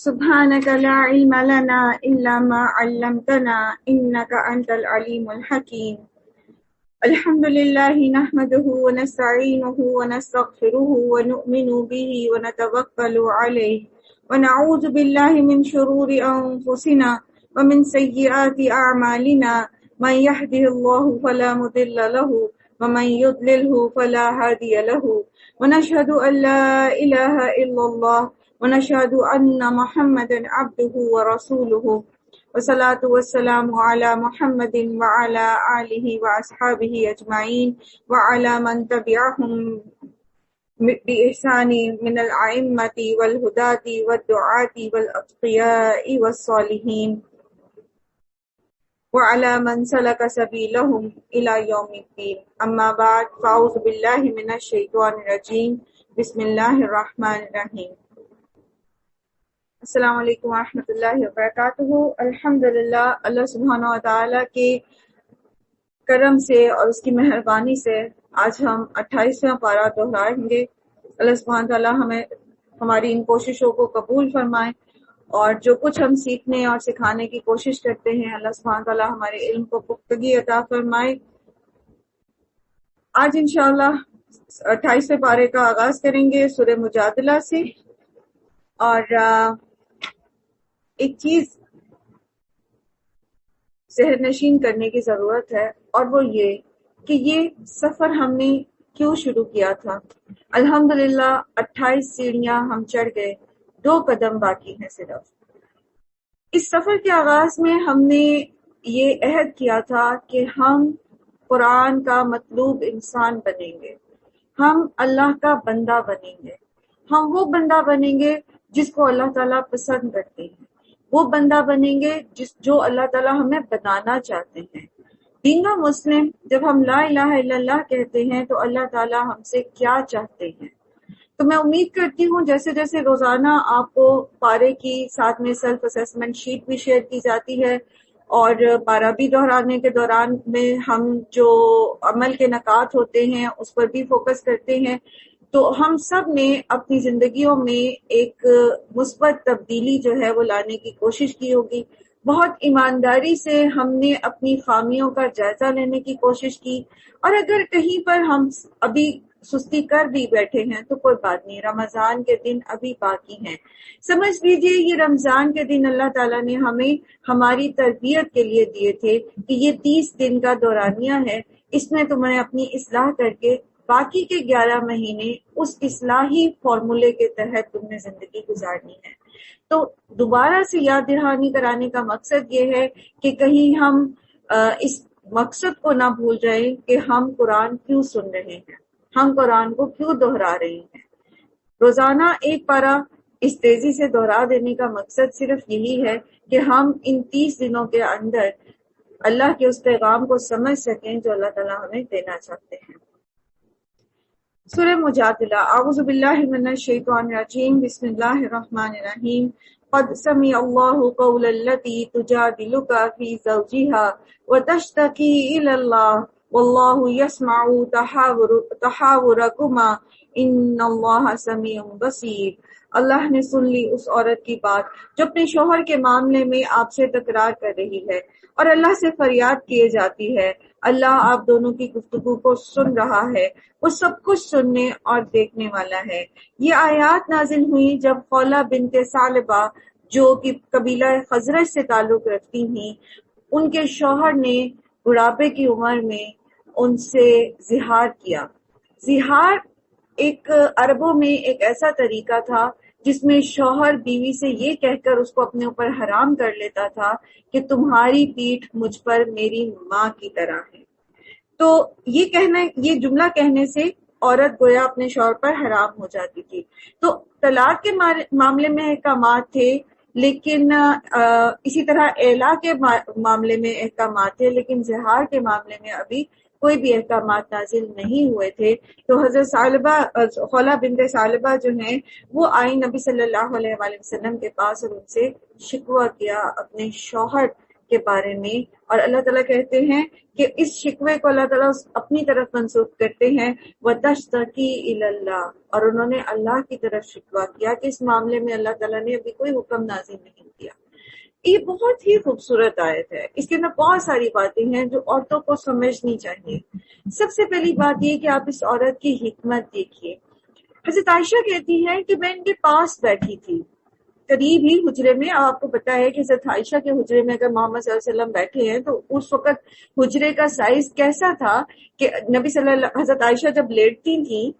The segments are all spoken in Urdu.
سبحانك لا علم لنا إلا ما علمتنا إنك أنت العليم الحكيم. الحمد لله نحمده ونستعينه ونستغفره ونؤمن به ونتوكل عليه ونعوذ بالله من شرور أنفسنا ومن سيئات أعمالنا. من يهده الله فلا مضل له ومن يضلله فلا هادي له ونشهد أن لا إله إلا الله ونشهد أن محمدا عبده ورسوله والصلاة والسلام على محمد وعلى آله وأصحابه أجمعين وعلى من تبعهم بإحسان من الأئمة والهداة والدعاة والأتقياء والصالحين وعلى من سلك سبيلهم إلى يوم الدين. أما بعد فأعوذ بالله من الشيطان الرجيم. بسم الله الرحمن الرحيم. السلام علیکم ورحمۃ اللہ وبرکاتہ. الحمدللہ، اللہ سبحانہ و تعالیٰ کے کرم سے اور اس کی مہربانی سے آج ہم 28واں پارہ دہرائیں گے. اللہ سبحانہ و تعالیٰ ہمیں ہماری ان کوششوں کو قبول فرمائے اور جو کچھ ہم سیکھنے اور سکھانے کی کوشش کرتے ہیں اللہ سبحانہ و تعالیٰ ہمارے علم کو پختگی عطا فرمائے. آج انشاءاللہ 28ویں پارے کا آغاز کریں گے سورہ مجادلہ سے. اور ایک چیز ذہن نشین کرنے کی ضرورت ہے اور وہ یہ کہ یہ سفر ہم نے کیوں شروع کیا تھا. الحمدللہ 28 سیڑھیاں ہم چڑھ گئے، 2 قدم باقی ہیں صرف. اس سفر کے آغاز میں ہم نے یہ عہد کیا تھا کہ ہم قرآن کا مطلوب انسان بنیں گے، ہم اللہ کا بندہ بنیں گے، ہم وہ بندہ بنیں گے جس کو اللہ تعالیٰ پسند کرتے ہیں، وہ بندہ بنیں گے جو اللہ تعالیٰ ہمیں بنانا چاہتے ہیں. بینگا مسلم جب ہم لا الہ الا اللہ کہتے ہیں تو اللہ تعالیٰ ہم سے کیا چاہتے ہیں. تو میں امید کرتی ہوں جیسے جیسے روزانہ آپ کو پارے کی ساتھ میں سیلف اسیسمنٹ شیٹ بھی شیئر کی جاتی ہے اور پارہ بھی دہرانے کے دوران میں ہم جو عمل کے نکات ہوتے ہیں اس پر بھی فوکس کرتے ہیں، تو ہم سب نے اپنی زندگیوں میں ایک مثبت تبدیلی جو ہے وہ لانے کی کوشش کی ہوگی. بہت ایمانداری سے ہم نے اپنی خامیوں کا جائزہ لینے کی کوشش کی، اور اگر کہیں پر ہم ابھی سستی کر بھی بیٹھے ہیں تو کوئی بات نہیں، رمضان کے دن ابھی باقی ہیں. سمجھ لیجئے یہ رمضان کے دن اللہ تعالیٰ نے ہمیں ہماری تربیت کے لیے دیے تھے کہ یہ 30 دن کا دورانیہ ہے، اس میں تمہیں اپنی اصلاح کر کے باقی کے 11 مہینے اس اصلاحی فارمولے کے تحت تم نے زندگی گزارنی ہے. تو دوبارہ سے یاد دہانی کرانے کا مقصد یہ ہے کہ کہیں ہم اس مقصد کو نہ بھول جائیں کہ ہم قرآن کیوں سن رہے ہیں، ہم قرآن کو کیوں دہرا رہے ہیں. روزانہ ایک پارہ اس تیزی سے دہرا دینے کا مقصد صرف یہی ہے کہ ہم ان 30 دنوں کے اندر اللہ کے اس پیغام کو سمجھ سکیں جو اللہ تعالیٰ ہمیں دینا چاہتے ہیں. سورہ مجادلہ. اعوذ باللہ من الشیطان الرجیم. بسم اللہ الرحمن الرحیم. قد سمع اللہ قول التی تجادلک فی زوجها وتشتکی الی اللہ واللہ یسمع تحاورکما ان اللہ سمیع بصیر. اللہ نے سن لی اس عورت کی بات جو اپنے شوہر کے معاملے میں آپ سے تکرار کر رہی ہے اور اللہ سے فریاد کیے جاتی ہے. اللہ آپ دونوں کی گفتگو کو سن رہا ہے، وہ سب کچھ سننے اور دیکھنے والا ہے. یہ آیات نازل ہوئی جب خولہ بنت ثعلبہ جو کہ قبیلہ خزرج سے تعلق رکھتی تھیں، ان کے شوہر نے بڑھاپے کی عمر میں ان سے زہار کیا. زہار ایک عربوں میں ایک ایسا طریقہ تھا جس میں شوہر بیوی سے یہ کہہ کر اس کو اپنے اوپر حرام کر لیتا تھا کہ تمہاری پیٹھ مجھ پر میری ماں کی طرح ہے. تو یہ جملہ کہنے سے عورت گویا اپنے شوہر پر حرام ہو جاتی تھی. تو طلاق کے معاملے میں احکامات تھے، لیکن اسی طرح اعلاء کے معاملے میں احکامات تھے، لیکن زہار کے معاملے میں ابھی کوئی بھی احکامات نازل نہیں ہوئے تھے. تو حضرت خولہ بنت ثعلبہ جو ہیں وہ آئی نبی صلی اللہ علیہ وآلہ وسلم کے پاس اور ان سے شکوہ کیا اپنے شوہر کے بارے میں، اور اللہ تعالیٰ کہتے ہیں کہ اس شکوے کو اللہ تعالیٰ اپنی طرف منسوخ کرتے ہیں، وَتَشْتَكِي إِلَى اللَّهِ، اور انہوں نے اللہ کی طرف شکوہ کیا کہ اس معاملے میں اللہ تعالیٰ نے ابھی کوئی حکم نازل نہیں کیا۔ یہ بہت ہی خوبصورت آیت ہے، اس کے اندر بہت ساری باتیں ہیں جو عورتوں کو سمجھنی چاہیے۔ سب سے پہلی بات یہ کہ آپ اس عورت کی حکمت دیکھیے۔ حضرت عائشہ کہتی ہیں کہ میں ان کے پاس بیٹھی تھی، قریب ہی حجرے میں۔ آپ کو پتا ہے کہ حضرت عائشہ کے حجرے میں اگر محمد صلی اللہ علیہ وسلم بیٹھے ہیں تو اس وقت حجرے کا سائز کیسا تھا کہ حضرت عائشہ جب لیٹتی تھیں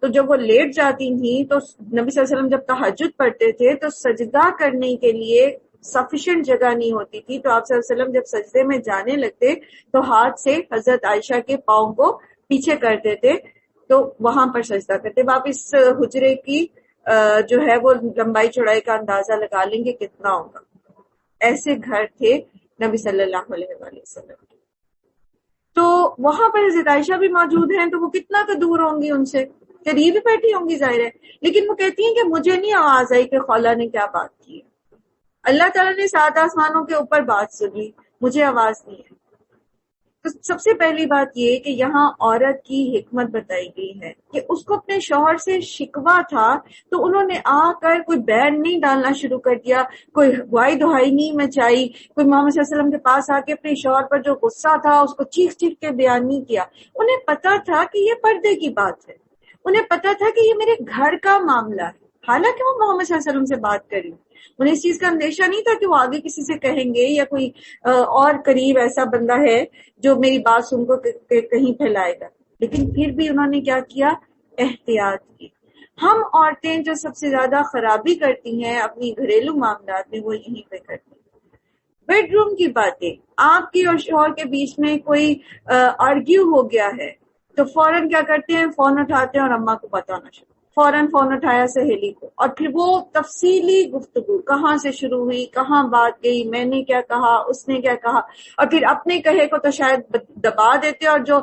تو جب وہ لیٹ جاتی تھیں تو نبی صلی اللہ علیہ وسلم جب تہجد پڑھتے تھے تو سجدہ کرنے کے لیے سفیشینٹ جگہ نہیں ہوتی تھی، تو آپ صلی اللہ علیہ وسلم جب سجدے میں جانے لگتے تو ہاتھ سے حضرت عائشہ کے پاؤں کو پیچھے کر دیتے تو وہاں پر سجدہ کرتے۔ آپ اس حجرے کی جو ہے وہ لمبائی چوڑائی کا اندازہ لگا لیں گے کتنا ہوگا۔ ایسے گھر تھے نبی صلی اللہ علیہ وآلہ وسلم کے۔ تو وہاں پر حضرت عائشہ بھی موجود ہیں تو وہ کتنا تو دور ہوں گی، ان سے قریب ہی بیٹھی ہوں گی ظاہر ہے، لیکن وہ کہتی ہیں کہ مجھے نہیں آواز آئی کہ خولہ نے کیا بات کی ہے۔ اللہ تعالیٰ نے 7 آسمانوں کے اوپر بات سنی، مجھے آواز نہیں ہے۔ تو سب سے پہلی بات یہ کہ یہاں عورت کی حکمت بتائی گئی ہے کہ اس کو اپنے شوہر سے شکوہ تھا تو انہوں نے آ کر کوئی بین نہیں ڈالنا شروع کر دیا، کوئی گوائی دہائی نہیں مچائی، کوئی محمد صلی اللہ علیہ وسلم کے پاس آ کے اپنے شوہر پر جو غصہ تھا اس کو چیخ چیخ کے بیان نہیں کیا۔ انہیں پتا تھا کہ یہ پردے کی بات ہے، انہیں پتا تھا کہ یہ میرے گھر کا معاملہ ہے، حالانکہ وہ محمد صلی اللہ علیہ وسلم سے بات کری۔ انہیں اس چیز کا اندیشہ نہیں تھا کہ وہ آگے کسی سے کہیں گے یا کوئی اور قریب ایسا بندہ ہے جو میری بات سن کو کہیں پھیلائے گا، لیکن پھر بھی انہوں نے کیا کیا؟ احتیاط کی۔ ہم عورتیں جو سب سے زیادہ خرابی کرتی ہیں اپنی گھریلو معاملات میں وہ یہیں پہ کرتی ہیں۔ بیڈ روم کی باتیں، آپ کی اور شوہر کے بیچ میں کوئی آرگیو ہو گیا ہے تو فوراً کیا کرتے ہیں؟ فون اٹھاتے ہیں اور اماں کو بتانا شروع، فوراً فون اٹھایا سہیلی کو، اور پھر وہ تفصیلی گفتگو کہاں سے شروع ہوئی، کہاں بات گئی، میں نے کیا کہا، اس نے کیا کہا، اور پھر اپنے کہے کو تو شاید دبا دیتے اور جو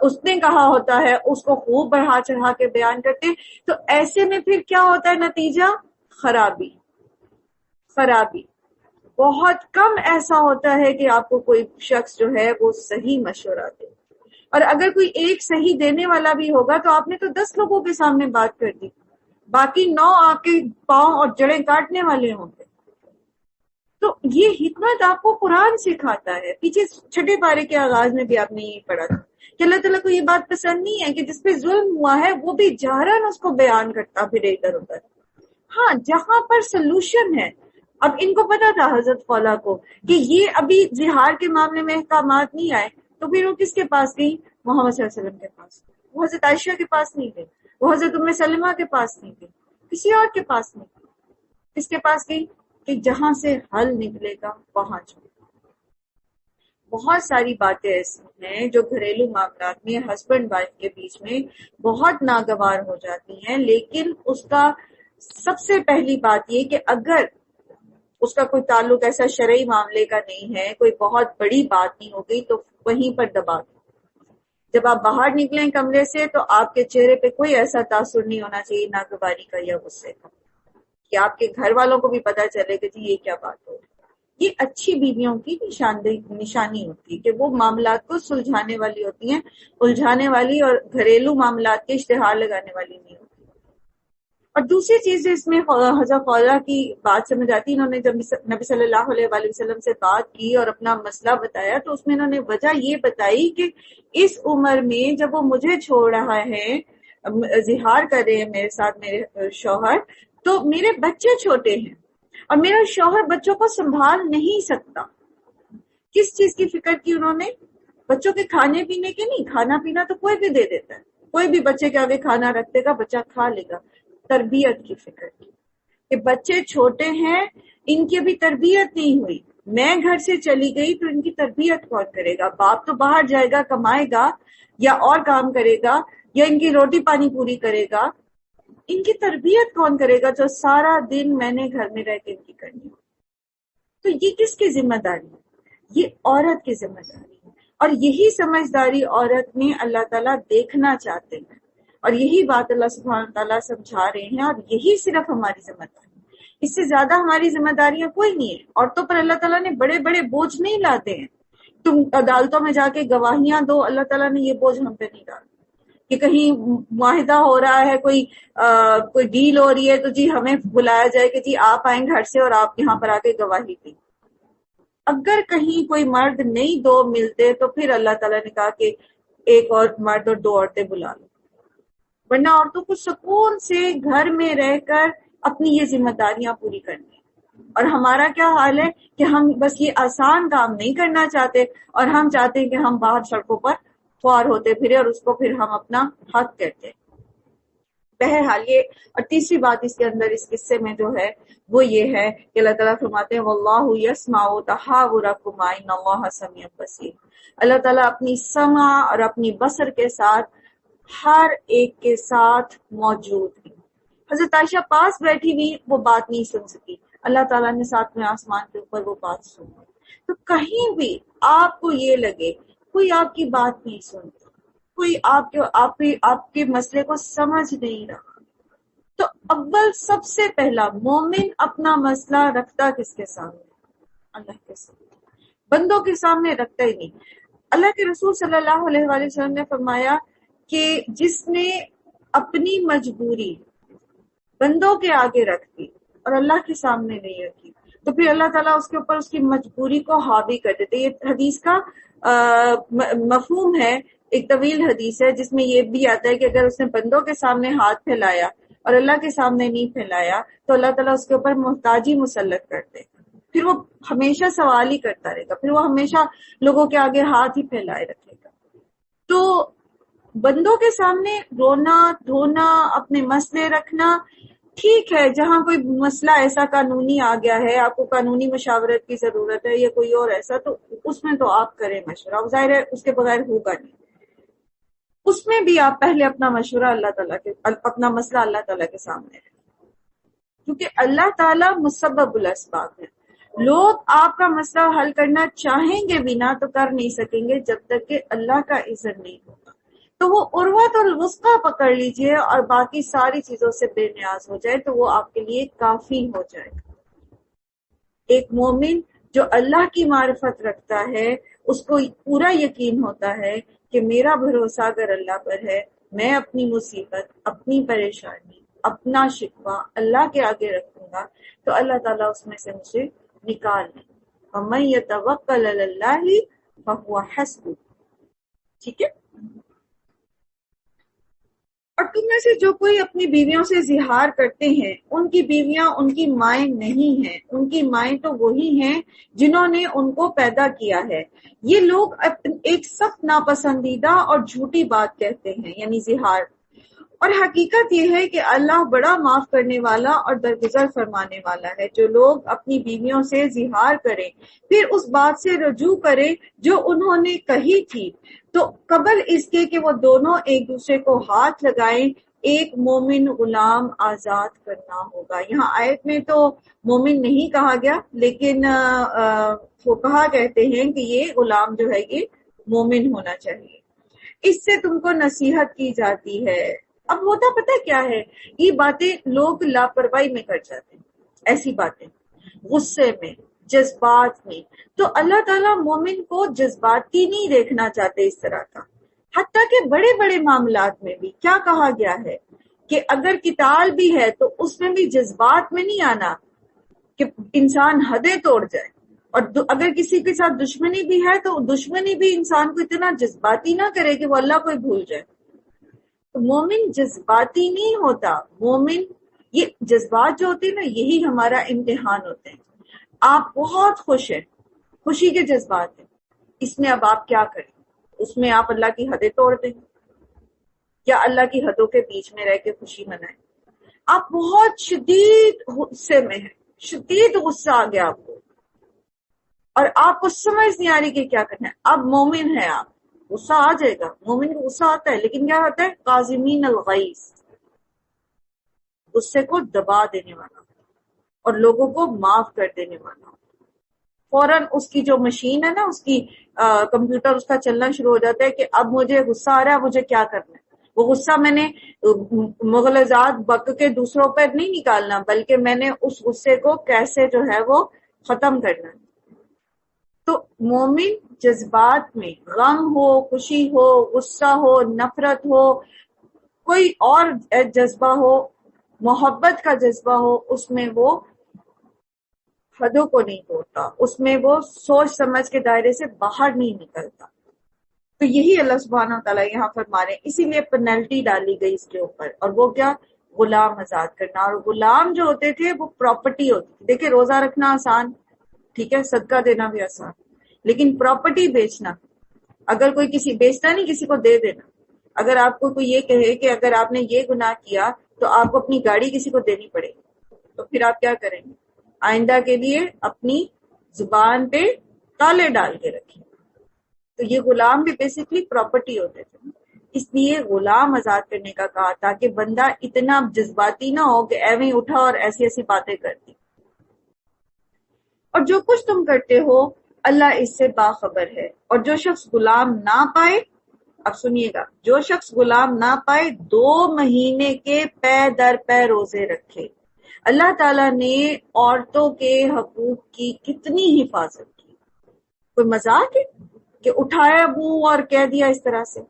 اس نے کہا ہوتا ہے اس کو خوب بڑھا چڑھا کے بیان کرتے۔ تو ایسے میں پھر کیا ہوتا ہے نتیجہ؟ خرابی۔ بہت کم ایسا ہوتا ہے کہ آپ کو کوئی شخص جو ہے وہ صحیح مشورہ دے، اور اگر کوئی ایک صحیح دینے والا بھی ہوگا تو آپ نے تو 10 لوگوں کے سامنے بات کر دی، باقی 9 آپ کے پاؤں اور جڑیں کاٹنے والے ہوں گے۔ تو یہ حکمت آپ کو قرآن سکھاتا ہے۔ پیچھے 6 پارے کے آغاز میں بھی آپ نے یہ پڑھا تھا کہ اللہ تعالیٰ کو یہ بات پسند نہیں ہے کہ جس پہ ظلم ہوا ہے وہ بھی جہراً اس کو بیان کرتا پھر ادھر ادھر۔ ہاں، جہاں پر سلوشن ہے، اب ان کو پتا تھا حضرت خولا کو کہ یہ ابھی زہار کے معاملے میں احکامات نہیں آئے، تو پھر وہ کس کے پاس گئی؟ محمد صلی اللہ علیہ وسلم کے پاس۔ وہ حضرت عائشہ کے پاس نہیں گئی، وہ حضرت ام سلمہ کے پاس نہیں گئی، کسی اور کے پاس نہیں گئی۔ کس کے پاس گئی؟ کہ جہاں سے حل نکلے گا وہاں جاؤ۔ بہت ساری باتیں ایسی ہیں جو گھریلو معاملات میں ہسبینڈ وائف کے بیچ میں بہت ناگوار ہو جاتی ہیں، لیکن اس کا سب سے پہلی بات یہ کہ اگر اس کا کوئی تعلق ایسا شرعی معاملے کا نہیں ہے، کوئی بہت بڑی بات نہیں ہو گئی، تو وہیں پر دبا دو۔ جب آپ باہر نکلیں کمرے سے تو آپ کے چہرے پہ کوئی ایسا تاثر نہیں ہونا چاہیے ناگواری کا یا غصے کا، کہ آپ کے گھر والوں کو بھی پتا چلے کہ جی یہ کیا بات ہو رہی ہے۔ یہ اچھی بیویوں کی نشانی ہوتی ہے کہ وہ معاملات کو سلجھانے والی ہوتی ہیں، الجھانے والی اور گھریلو معاملات کے اشتہار لگانے والی نہیں ہوتی۔ اور دوسری چیز جو اس میں حضرت خولا کی بات سمجھ آتی، انہوں نے جب نبی صلی اللہ علیہ وآلہ وسلم سے بات کی اور اپنا مسئلہ بتایا تو اس میں انہوں نے وجہ یہ بتائی کہ اس عمر میں جب وہ مجھے چھوڑ رہا ہے، زہار کر رہے ہیں میرے ساتھ میرے شوہر، تو میرے بچے چھوٹے ہیں اور میرا شوہر بچوں کو سنبھال نہیں سکتا۔ کس چیز کی فکر کی انہوں نے؟ بچوں کے کھانے پینے کے نہیں، کھانا پینا تو کوئی بھی دے دیتا ہے، کوئی بھی بچے کے آگے کھانا رکھ دے گا، بچہ کھا لے گا۔ تربیت کی فکر کی کہ بچے چھوٹے ہیں، ان کی ابھی تربیت نہیں ہوئی، میں گھر سے چلی گئی تو ان کی تربیت کون کرے گا؟ باپ تو باہر جائے گا، کمائے گا یا اور کام کرے گا یا ان کی روٹی پانی پوری کرے گا، ان کی تربیت کون کرے گا جو سارا دن میں نے گھر میں رہ کے ان کی کرنی ہے؟ تو یہ کس کی ذمہ داری ہے؟ یہ عورت کی ذمہ داری ہے، اور یہی سمجھداری عورت میں اللہ تعالیٰ دیکھنا چاہتے ہیں، اور یہی بات اللہ سبحانہ تعالیٰ سمجھا رہے ہیں، اور یہی صرف ہماری ذمہ داری ہے۔ اس سے زیادہ ہماری ذمہ داریاں کوئی نہیں ہے. عورتوں پر اللہ تعالیٰ نے بڑے بڑے بوجھ نہیں لاتے ہیں. تم عدالتوں میں جا کے گواہیاں دو، اللہ تعالیٰ نے یہ بوجھ ہم پہ نہیں ڈالا کہ کہیں معاہدہ ہو رہا ہے، کوئی ڈیل ہو رہی ہے تو جی ہمیں بلایا جائے کہ جی آپ آئیں گھر سے اور آپ یہاں پر آ کے گواہی دیں. اگر کہیں کوئی مرد نہیں دو ملتے تو پھر اللہ تعالیٰ نے کہا کہ ایک اور مرد اور 2 عورتیں بلا لو، ورنہ عورتوں کو سکون سے گھر میں رہ کر اپنی یہ ذمہ داریاں پوری کرنی. اور ہمارا کیا حال ہے کہ ہم بس یہ آسان کام نہیں کرنا چاہتے، اور ہم چاہتے ہیں کہ ہم باہر سڑکوں پر خوار ہوتے پھرے اور اس کو پھر ہم اپنا حق کہتے ہیں. بہرحال یہ، اور تیسری بات اس کے اندر اس قصے میں جو ہے وہ یہ ہے کہ اللہ تعالیٰ فرماتے ہیں واللہ یسمع تحاورکما ان اللہ سمیع بصیر. اللہ تعالیٰ اپنی سمع اور اپنی بصر کے ساتھ ہر ایک کے ساتھ موجود ہے. حضرت عائشہ پاس بیٹھی ہوئی وہ بات نہیں سن سکی، اللہ تعالیٰ نے 7ویں آسمان کے اوپر وہ بات سنی. تو کہیں بھی آپ کو یہ لگے کوئی آپ کی بات نہیں سنتا، کوئی آپ کے مسئلے کو سمجھ نہیں رہا، تو اول سب سے پہلا مومن اپنا مسئلہ رکھتا کس کے سامنے؟ اللہ کے سامنے. بندوں کے سامنے رکھتا ہی نہیں. اللہ کے رسول صلی اللہ علیہ وآلہ وسلم نے فرمایا کہ جس نے اپنی مجبوری بندوں کے آگے رکھ دی اور اللہ کے سامنے نہیں رکھی تو پھر اللہ تعالیٰ اس کے اوپر اس کی مجبوری کو حاوی کر دیتے. یہ حدیث کا مفہوم ہے، ایک طویل حدیث ہے جس میں یہ بھی آتا ہے کہ اگر اس نے بندوں کے سامنے ہاتھ پھیلایا اور اللہ کے سامنے نہیں پھیلایا تو اللہ تعالیٰ اس کے اوپر محتاجی مسلط کر دے گا، پھر وہ ہمیشہ سوال ہی کرتا رہے گا، پھر وہ ہمیشہ لوگوں کے آگے ہاتھ ہی پھیلائے رکھے گا. تو بندوں کے سامنے رونا دھونا، اپنے مسئلے رکھنا ٹھیک ہے. جہاں کوئی مسئلہ ایسا قانونی آ گیا ہے، آپ کو قانونی مشاورت کی ضرورت ہے یا کوئی اور ایسا، تو اس میں تو آپ کریں مشورہ، ظاہر ہے اس کے بغیر ہوگا نہیں. اس میں بھی آپ پہلے اپنا مشورہ اپنا مسئلہ اللہ تعالیٰ کے سامنے رکھیں، کیونکہ اللہ تعالیٰ مسبب الاسباب ہے. لوگ آپ کا مسئلہ حل کرنا چاہیں گے بھی نہ تو کر نہیں سکیں گے جب تک کہ اللہ کا اذن نہیں ہوگا. تو وہ عروۃ الوثقی پکڑ لیجئے اور باقی ساری چیزوں سے بے نیاز ہو جائے تو وہ آپ کے لیے کافی ہو جائے گا. ایک مومن جو اللہ کی معرفت رکھتا ہے اس کو پورا یقین ہوتا ہے کہ میرا بھروسہ اگر اللہ پر ہے، میں اپنی مصیبت، اپنی پریشانی، اپنا شکوہ اللہ کے آگے رکھوں گا تو اللہ تعالیٰ اس میں سے مجھے نکال لیں. وَمَن يَتَوَکَّلْ عَلَى اللَّهِ فَهُوَ حَسْبُهُ. ٹھیک ہے. اور تم میں سے جو کوئی اپنی بیویوں سے زہار کرتے ہیں ان کی بیویاں ان کی مائیں نہیں ہیں، ان کی مائیں تو وہی ہیں جنہوں نے ان کو پیدا کیا ہے. یہ لوگ ایک سخت ناپسندیدہ اور جھوٹی بات کہتے ہیں، یعنی زہار. اور حقیقت یہ ہے کہ اللہ بڑا معاف کرنے والا اور درگزر فرمانے والا ہے. جو لوگ اپنی بیویوں سے زہار کریں پھر اس بات سے رجوع کریں جو انہوں نے کہی تھی تو قبل اس کے کہ وہ دونوں ایک دوسرے کو ہاتھ لگائیں ایک مومن غلام آزاد کرنا ہوگا. یہاں آیت میں تو مومن نہیں کہا گیا، لیکن وہ کہا کہتے ہیں کہ یہ غلام جو ہے یہ مومن ہونا چاہیے. اس سے تم کو نصیحت کی جاتی ہے. اب ہوتا پتہ کیا ہے، یہ باتیں لوگ لاپرواہی میں کر جاتے ہیں، ایسی باتیں غصے میں، جذبات میں. تو اللہ تعالیٰ مومن کو جذباتی نہیں دیکھنا چاہتے اس طرح کا. حتیٰ کہ بڑے بڑے معاملات میں بھی کیا کہا گیا ہے کہ اگر قتال بھی ہے تو اس میں بھی جذبات میں نہیں آنا کہ انسان حدیں توڑ جائے. اور اگر کسی کے ساتھ دشمنی بھی ہے تو دشمنی بھی انسان کو اتنا جذباتی نہ کرے کہ وہ اللہ کو ہی بھول جائے. تو مومن جذباتی نہیں ہوتا. مومن، یہ جذبات جو ہوتے ہیں نا یہی ہمارا امتحان ہوتے ہیں. آپ بہت خوش ہیں، خوشی کے جذبات ہیں، اس میں اب آپ کیا کریں؟ اس میں آپ اللہ کی حدیں توڑ دیں یا اللہ کی حدوں کے بیچ میں رہ کے خوشی منائیں؟ آپ بہت شدید غصے میں ہیں، شدید غصہ آ گیا آپ کو اور آپ کو سمجھ نہیں آ رہی کہ کیا کرنا ہے. اب مومن ہے آپ، غصہ آ جائے گا، مومن کو غصہ آتا ہے، لیکن کیا ہوتا ہے؟ قاظمین الغیظ، غصے کو دبا دینے والا اور لوگوں کو معاف کر دینے والا. فوراً اس کی جو مشین ہے نا، اس کی کمپیوٹر اس کا چلنا شروع ہو جاتا ہے کہ اب مجھے غصہ آ رہا ہے، مجھے کیا کرنا ہے. وہ غصہ میں نے مغلظات بک کے دوسروں پر نہیں نکالنا، بلکہ میں نے اس غصے کو کیسے جو ہے وہ ختم کرنا ہے۔ تو مومن جذبات میں غم ہو، خوشی ہو، غصہ ہو، نفرت ہو، کوئی اور جذبہ ہو، محبت کا جذبہ ہو، اس میں وہ حدوں کو نہیں توڑتا، اس میں وہ سوچ سمجھ کے دائرے سے باہر نہیں نکلتا۔ تو یہی اللہ سبحانہ وتعالیٰ یہاں فرما رہے ہیں، اسی لیے پینلٹی ڈالی گئی اس کے اوپر، اور وہ کیا؟ غلام آزاد کرنا۔ اور غلام جو ہوتے تھے وہ پراپرٹی ہوتی تھی۔ دیکھیں روزہ رکھنا آسان، ٹھیک ہے، صدقہ دینا بھی آسان، لیکن پراپرٹی بیچنا، اگر کوئی کسی بیچتا نہیں، کسی کو دے دینا۔ اگر آپ کو کوئی یہ کہے کہ اگر آپ نے یہ گناہ کیا تو آپ کو اپنی گاڑی کسی کو دینی پڑے گی، تو پھر آپ کیا کریں گے؟ آئندہ کے لیے اپنی زبان پہ تالے ڈال کے رکھیں۔ تو یہ غلام بھی بیسیکلی پراپرٹی ہوتے تھے، اس لیے غلام آزاد کرنے کا کہا تاکہ بندہ اتنا جذباتی نہ ہو کہ ایویں اٹھا اور ایسی ایسی باتیں کرتی۔ اور جو کچھ تم کرتے ہو اللہ اس سے باخبر ہے۔ اور جو شخص غلام نہ پائے، اب سنیے گا، جو شخص غلام نہ پائے 2 مہینے کے پے در پے روزے رکھے۔ اللہ تعالیٰ نے عورتوں کے حقوق کی کتنی حفاظت کی، کوئی مذاق ہے کہ اٹھایا منہ اور کہہ دیا اس طرح سے؟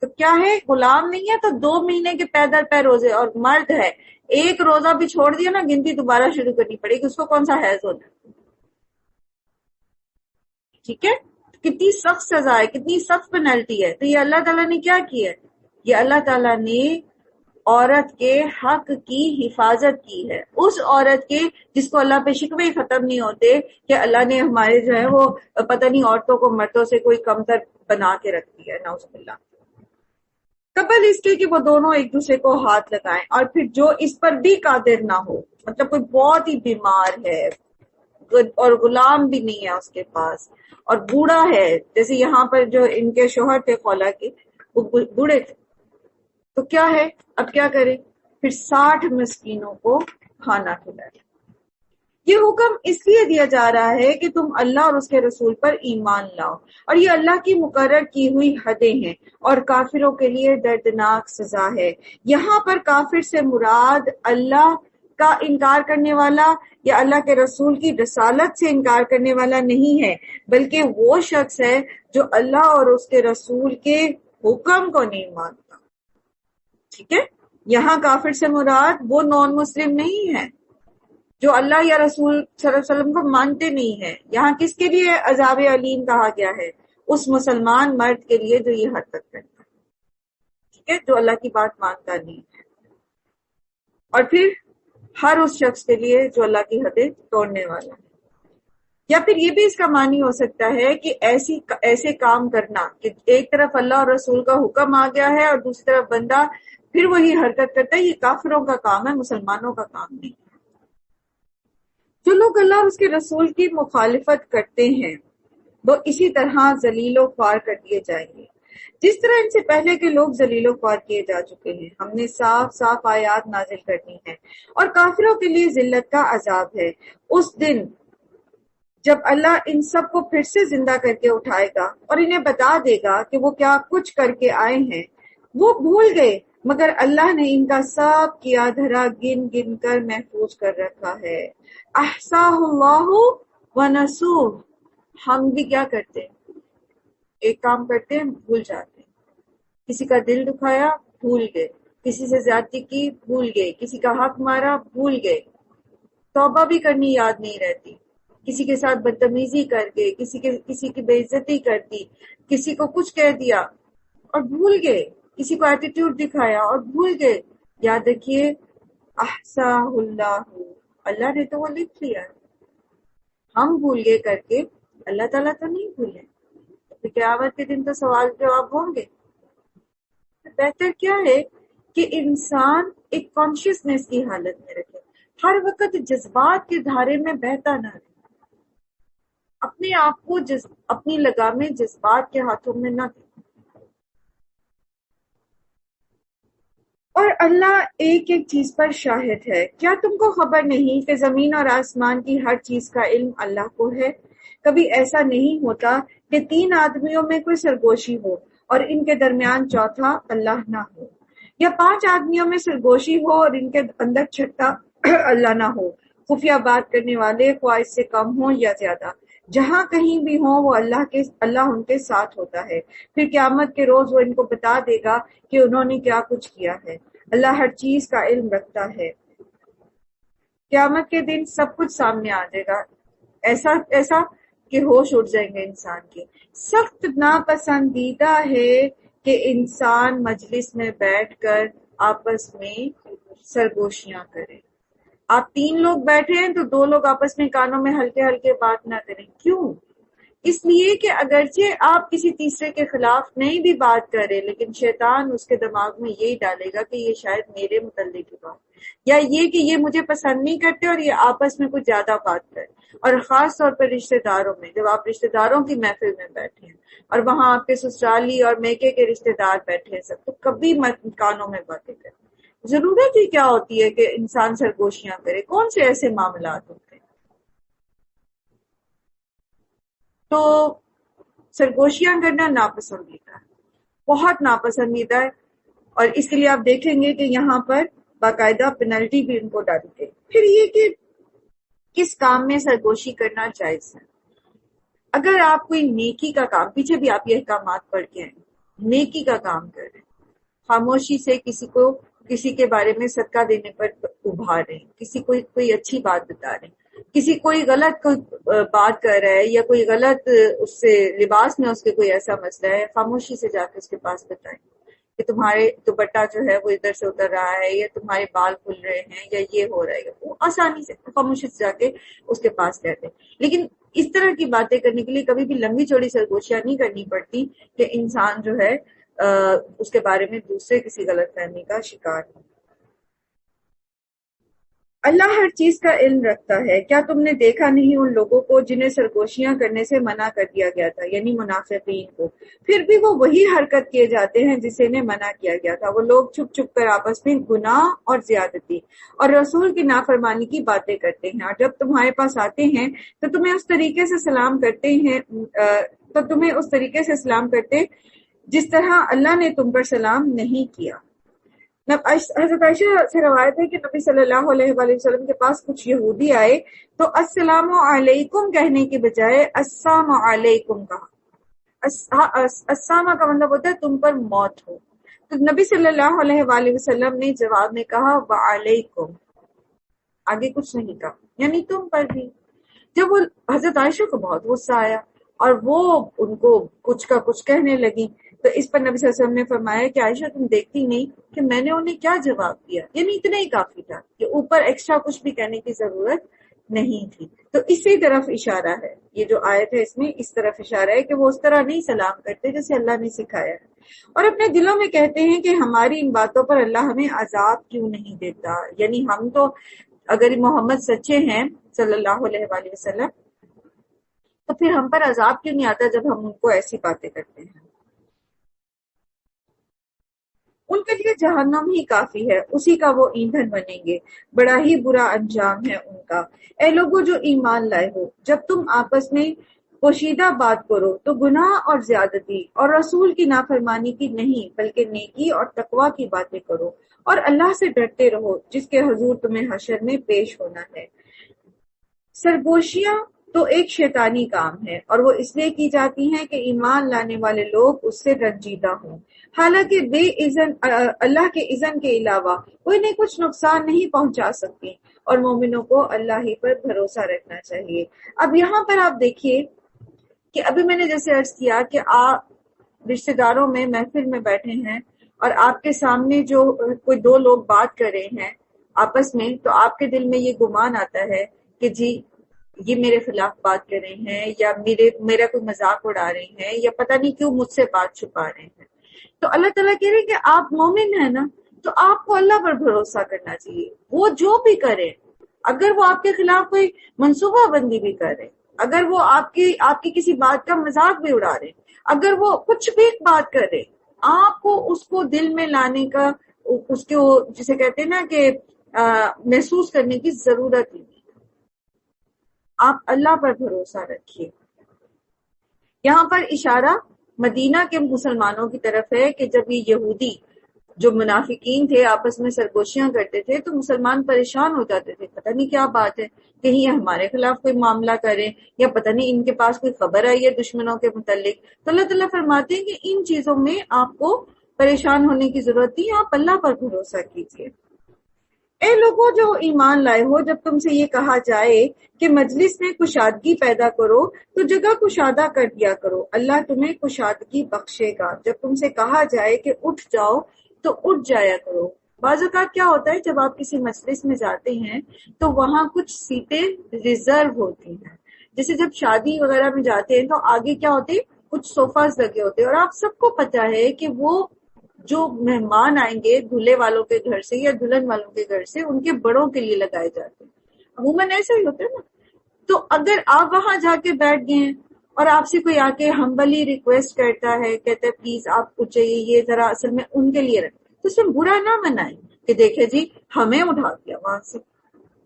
تو کیا ہے، غلام نہیں ہے تو 2 مہینے کے پے در پے روزے، اور مرد ہے ایک روزہ بھی چھوڑ دیا نا، گنتی دوبارہ شروع کرنی پڑے گی، اس کو کون سا حیض ہونا ہے؟ ٹھیک ہے، کتنی سخت سزا ہے، کتنی سخت پینلٹی ہے۔ تو یہ اللہ تعالیٰ نے کیا کیا ہے؟ یہ اللہ تعالیٰ نے عورت کے حق کی حفاظت کی ہے، اس عورت کے جس کو اللہ پہ شکوے ختم نہیں ہوتے کہ اللہ نے ہمارے جو ہے وہ پتہ نہیں عورتوں کو مردوں سے کوئی کمتر بنا کے رکھ دیا ہے، نعوذ باللہ۔ قبل اس کے کہ وہ دونوں ایک دوسرے کو ہاتھ لگائیں، اور پھر جو اس پر بھی قادر نہ ہو، مطلب کوئی بہت ہی بیمار ہے اور غلام بھی نہیں ہے اس کے پاس، اور بوڑھا ہے، جیسے یہاں پر جو ان کے شوہر تھے خولا کے، وہ بوڑھے تھے، تو کیا ہے، اب کیا کرے؟ پھر 60 مسکینوں کو کھانا کھلائے۔ یہ حکم اس لیے دیا جا رہا ہے کہ تم اللہ اور اس کے رسول پر ایمان لاؤ، اور یہ اللہ کی مقرر کی ہوئی حدیں ہیں، اور کافروں کے لیے دردناک سزا ہے۔ یہاں پر کافر سے مراد اللہ کا انکار کرنے والا یا اللہ کے رسول کی رسالت سے انکار کرنے والا نہیں ہے، بلکہ وہ شخص ہے جو اللہ اور اس کے رسول کے حکم کو نہیں مانتا۔ ٹھیک ہے، یہاں کافر سے مراد وہ نان مسلم نہیں ہے جو اللہ یا رسول صلی اللہ علیہ وسلم کو مانتے نہیں ہیں۔ یہاں کس کے لیے عذاب علیم کہا گیا ہے؟ اس مسلمان مرد کے لیے جو یہ حرکت کرتا ہے، ٹھیک ہے، جو اللہ کی بات مانتا نہیں ہے، اور پھر ہر اس شخص کے لیے جو اللہ کی حدیں توڑنے والا ہے۔ یا پھر یہ بھی اس کا معنی ہو سکتا ہے کہ ایسے کام کرنا کہ ایک طرف اللہ اور رسول کا حکم آ گیا ہے اور دوسری طرف بندہ پھر وہی حرکت کرتا ہے، یہ کافروں کا کام ہے، مسلمانوں کا کام نہیں۔ جو لوگ اللہ اور اس کے رسول کی مخالفت کرتے ہیں وہ اسی طرح ذلیل و خوار کر دیے جائیں گے جس طرح ان سے پہلے کے لوگ ذلیل و خوار کیے جا چکے ہیں۔ ہم نے صاف صاف آیات نازل کرنی ہے، اور کافروں کے لیے ذلت کا عذاب ہے۔ اس دن جب اللہ ان سب کو پھر سے زندہ کر کے اٹھائے گا اور انہیں بتا دے گا کہ وہ کیا کچھ کر کے آئے ہیں، وہ بھول گئے مگر اللہ نے ان کا سب کیا دھرا گن گن کر محفوظ کر رکھا ہے۔ احصاہ اللہ ونسوہ، ہم بھی کیا کرتے ہیں؟ ایک کام کرتے ہیں بھول جاتے ہیں، کسی کا دل دکھایا بھول گئے، کسی سے زیادتی کی بھول گئے، کسی کا حق مارا بھول گئے، توبہ بھی کرنی یاد نہیں رہتی، کسی کے ساتھ بدتمیزی کر کے کسی کی بے عزتی کر دی، کسی کو کچھ کہہ دیا اور بھول گئے، کسی کو ایٹیٹیوڈ دکھایا اور بھول گئے۔ یاد رکھیے احصاہ اللہ، اللہ نے تو وہ لکھ لیا، ہم بھول گئے کر کے، اللہ تعالیٰ تو نہیں بھولے۔ تو قیامت کے دن تو سوال جواب ہوں گے۔ بہتر کیا ہے کہ انسان ایک کانشیسنیس کی حالت میں رکھے، ہر وقت جذبات کے دھارے میں بہتا نہ رہے، اپنے آپ کو اپنی لگامیں جذبات کے ہاتھوں میں نہ دے۔ اور اللہ ایک ایک چیز پر شاہد ہے۔ کیا تم کو خبر نہیں کہ زمین اور آسمان کی ہر چیز کا علم اللہ کو ہے؟ کبھی ایسا نہیں ہوتا کہ 3 آدمیوں میں کوئی سرگوشی ہو اور ان کے درمیان چوتھا اللہ نہ ہو، یا 5 آدمیوں میں سرگوشی ہو اور ان کے اندر چھٹا اللہ نہ ہو، خفیہ بات کرنے والے خواہش سے کم ہوں یا زیادہ، جہاں کہیں بھی ہوں وہ اللہ ان کے ساتھ ہوتا ہے، پھر قیامت کے روز وہ ان کو بتا دے گا کہ انہوں نے کیا کچھ کیا ہے، اللہ ہر چیز کا علم رکھتا ہے۔ قیامت کے دن سب کچھ سامنے آ جائے گا، ایسا ایسا کہ ہوش اٹھ جائیں گے انسان کے۔ سخت ناپسندیدہ ہے کہ انسان مجلس میں بیٹھ کر آپس میں سرگوشیاں کرے۔ آپ 3 لوگ بیٹھے ہیں تو 2 لوگ آپس میں کانوں میں ہلکے ہلکے بات نہ کریں۔ کیوں؟ اس لیے کہ اگرچہ آپ کسی تیسرے کے خلاف نہیں بھی بات کریں، لیکن شیطان اس کے دماغ میں یہی ڈالے گا کہ یہ شاید میرے متعلق کی بات، یا یہ کہ یہ مجھے پسند نہیں کرتے اور یہ آپس میں کچھ زیادہ بات کرے۔ اور خاص طور پر رشتہ داروں میں، جب آپ رشتہ داروں کی محفل میں بیٹھے ہیں اور وہاں آپ کے سسرالی اور میکے کے رشتہ دار بیٹھے ہیں سب، تو کبھی مت کانوں میں باتیں کریں۔ ضرورت ہی کیا ہوتی ہے کہ انسان سرگوشیاں کرے؟ کون سے ایسے معاملات ہوتے ہیں؟ تو سرگوشیاں کرنا ناپسندیدہ ہے، بہت ناپسندیدہ ہے، اور اس کے لیے آپ دیکھیں گے کہ یہاں پر باقاعدہ پینلٹی بھی ان کو ڈالی گئی۔ پھر یہ کہ کس کام میں سرگوشی کرنا جائز ہے؟ اگر آپ کوئی نیکی کا کام، پیچھے بھی آپ یہ احکامات پڑھ کے ہیں، نیکی کا کام کر رہے ہیں، خاموشی سے کسی کے بارے میں صدقہ دینے پر ابھار رہے ہیں، کسی کو کوئی اچھی بات بتا رہے ہیں، کسی کوئی غلط بات کر رہا ہے یا کوئی غلط اس سے لباس میں اس کے کوئی ایسا مسئلہ ہے، خاموشی سے جا کے اس کے پاس بتائیں کہ تمہارے دوپٹہ جو ہے وہ ادھر سے اتر رہا ہے، یا تمہارے بال کھل رہے ہیں، یا یہ ہو رہا ہے، وہ آسانی سے خاموشی سے جا کے اس کے پاس کہتے ہیں۔ لیکن اس طرح کی باتیں کرنے کے لیے کبھی بھی لمبی چوڑی سرگوشیاں نہیں کرنی پڑتی کہ انسان جو ہے اس کے بارے میں دوسرے کسی غلط فہمی کا شکار ہو۔ اللہ ہر چیز کا علم رکھتا ہے، کیا تم نے دیکھا نہیں ان لوگوں کو جنہیں سرگوشیاں کرنے سے منع کر دیا گیا تھا، یعنی منافقین کو، پھر بھی وہ وہی حرکت کیے جاتے ہیں جسے انہیں منع کیا گیا تھا۔ وہ لوگ چھپ چھپ کر آپس میں گناہ اور زیادتی اور رسول کی نافرمانی کی باتیں کرتے ہیں، اور جب تمہارے پاس آتے ہیں تو تمہیں اس طریقے سے سلام کرتے ہیں جس طرح اللہ نے تم پر سلام نہیں کیا۔ حضرت عائشہ سے روایت ہے کہ نبی صلی اللہ علیہ وآلہ وسلم کے پاس کچھ یہودی آئے تو السلام علیکم کہنے کی بجائے السلام علیکم کہا۔ السلام کا مطلب ہوتا ہے تم پر موت ہو، تو نبی صلی اللہ علیہ وآلہ وسلم نے جواب میں کہا وعلیکم، آگے کچھ نہیں کہا، یعنی تم پر بھی۔ جب وہ حضرت عائشہ کو بہت غصہ آیا اور وہ ان کو کچھ کا کچھ کہنے لگی، تو اس پر نبی صلی اللہ علیہ وسلم نے فرمایا کہ عائشہ تم دیکھتی نہیں کہ میں نے انہیں کیا جواب دیا، یعنی اتنا ہی کافی تھا کہ اوپر ایکسٹرا کچھ بھی کہنے کی ضرورت نہیں تھی۔ تو اسی طرف اشارہ ہے، یہ جو آیت ہے اس میں اس طرف اشارہ ہے کہ وہ اس طرح نہیں سلام کرتے جیسے اللہ نے سکھایا ہے، اور اپنے دلوں میں کہتے ہیں کہ ہماری ان باتوں پر اللہ ہمیں عذاب کیوں نہیں دیتا، یعنی ہم تو اگر محمد سچے ہیں صلی اللہ علیہ وآلہ وسلم تو پھر ہم پر عذاب کیوں نہیں آتا جب ہم ان کو ایسی باتیں کرتے ہیں۔ ان کے لیے جہنم ہی کافی ہے، اسی کا وہ ایندھن بنیں گے، بڑا ہی برا انجام ہے ان کا۔ اے لوگوں جو ایمان لائے ہو، جب تم آپس میں پوشیدہ بات کرو تو گناہ اور زیادتی اور رسول کی نافرمانی کی نہیں بلکہ نیکی اور تقوی کی باتیں کرو، اور اللہ سے ڈرتے رہو جس کے حضور تمہیں حشر میں پیش ہونا ہے۔ سرگوشیاں تو ایک شیطانی کام ہے، اور وہ اس لیے کی جاتی ہیں کہ ایمان لانے والے لوگ اس سے رنجیدہ ہوں، حالانکہ اللہ کے اذن کے علاوہ وہ انہیں کچھ نقصان نہیں پہنچا سکتی، اور مومنوں کو اللہ ہی پر بھروسہ رکھنا چاہیے۔ اب یہاں پر آپ دیکھیے کہ ابھی میں نے جیسے عرض کیا کہ آپ رشتہ داروں میں محفل میں بیٹھے ہیں اور آپ کے سامنے جو کوئی 2 لوگ بات کر رہے ہیں آپس میں، تو آپ کے دل میں یہ گمان آتا ہے کہ جی یہ میرے خلاف بات کر رہے ہیں، یا میرا کوئی مذاق اڑا رہے ہیں، یا پتہ نہیں کیوں مجھ سے بات چھپا رہے ہیں۔ تو اللہ تعالیٰ کہہ رہے ہیں کہ آپ مومن ہیں نا، تو آپ کو اللہ پر بھروسہ کرنا چاہیے۔ وہ جو بھی کرے، اگر وہ آپ کے خلاف کوئی منصوبہ بندی بھی کرے، اگر وہ آپ کی کسی بات کا مذاق بھی اڑا رہے، اگر وہ کچھ بھی بات کرے، آپ کو اس کو دل میں لانے کا، اس کو جسے کہتے ہیں نا کہ محسوس کرنے کی ضرورت ہی نہیں۔ آپ اللہ پر بھروسہ رکھیے۔ یہاں پر اشارہ مدینہ کے مسلمانوں کی طرف ہے کہ جب یہ یہودی جو منافقین تھے آپس میں سرگوشیاں کرتے تھے تو مسلمان پریشان ہو جاتے تھے، پتہ نہیں کیا بات ہے، کہیں یہ ہمارے خلاف کوئی معاملہ کریں یا پتہ نہیں ان کے پاس کوئی خبر آئی ہے دشمنوں کے متعلق. تو اللہ تعالیٰ فرماتے ہیں کہ ان چیزوں میں آپ کو پریشان ہونے کی ضرورت نہیں، آپ اللہ پر بھروسہ کیجیے. اے لوگوں جو ایمان لائے ہو، جب تم سے یہ کہا جائے کہ مجلس میں کشادگی پیدا کرو تو جگہ کشادہ کر دیا کرو، اللہ تمہیں کشادگی بخشے گا. جب تم سے کہا جائے کہ اٹھ جاؤ تو اٹھ جایا کرو. بعض اوقات کیا ہوتا ہے جب آپ کسی مجلس میں جاتے ہیں تو وہاں کچھ سیٹیں ریزرو ہوتی ہیں. جیسے جب شادی وغیرہ میں جاتے ہیں تو آگے کیا ہوتے ہیں، کچھ صوفاز لگے ہوتے ہیں، اور آپ سب کو پتا ہے کہ وہ جو مہمان آئیں گے دلہے والوں کے گھر سے یا دلہن والوں کے گھر سے ان کے بڑوں کے لیے لگائے جاتے ہیں. عموماً ایسا ہی ہوتا ہے نا. تو اگر آپ وہاں جا کے بیٹھ گئے ہیں اور آپ سے کوئی آ کے ہمبلی ریکویسٹ کرتا ہے، کہتا ہے پلیز آپ اٹھ جائیے، یہ ذرا اصل میں ان کے لیے رکھ، تو اس میں برا نہ منائیں کہ دیکھیں جی ہمیں اٹھا دیا وہاں سے،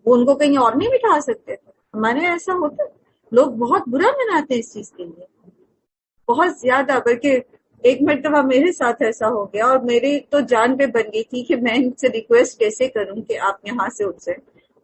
وہ ان کو کہیں اور نہیں بٹھا سکتے تھے. ہمارے یہاں ایسا ہوتا ہے، لوگ بہت برا مناتے ہیں اس چیز کے لیے، بہت زیادہ. بلکہ ایک مرتبہ میرے ساتھ ایسا ہو گیا اور میری تو جان پہ بن گئی تھی کہ میں ان سے ریکویسٹ کیسے کروں کہ آپ یہاں سے اٹھ جائیں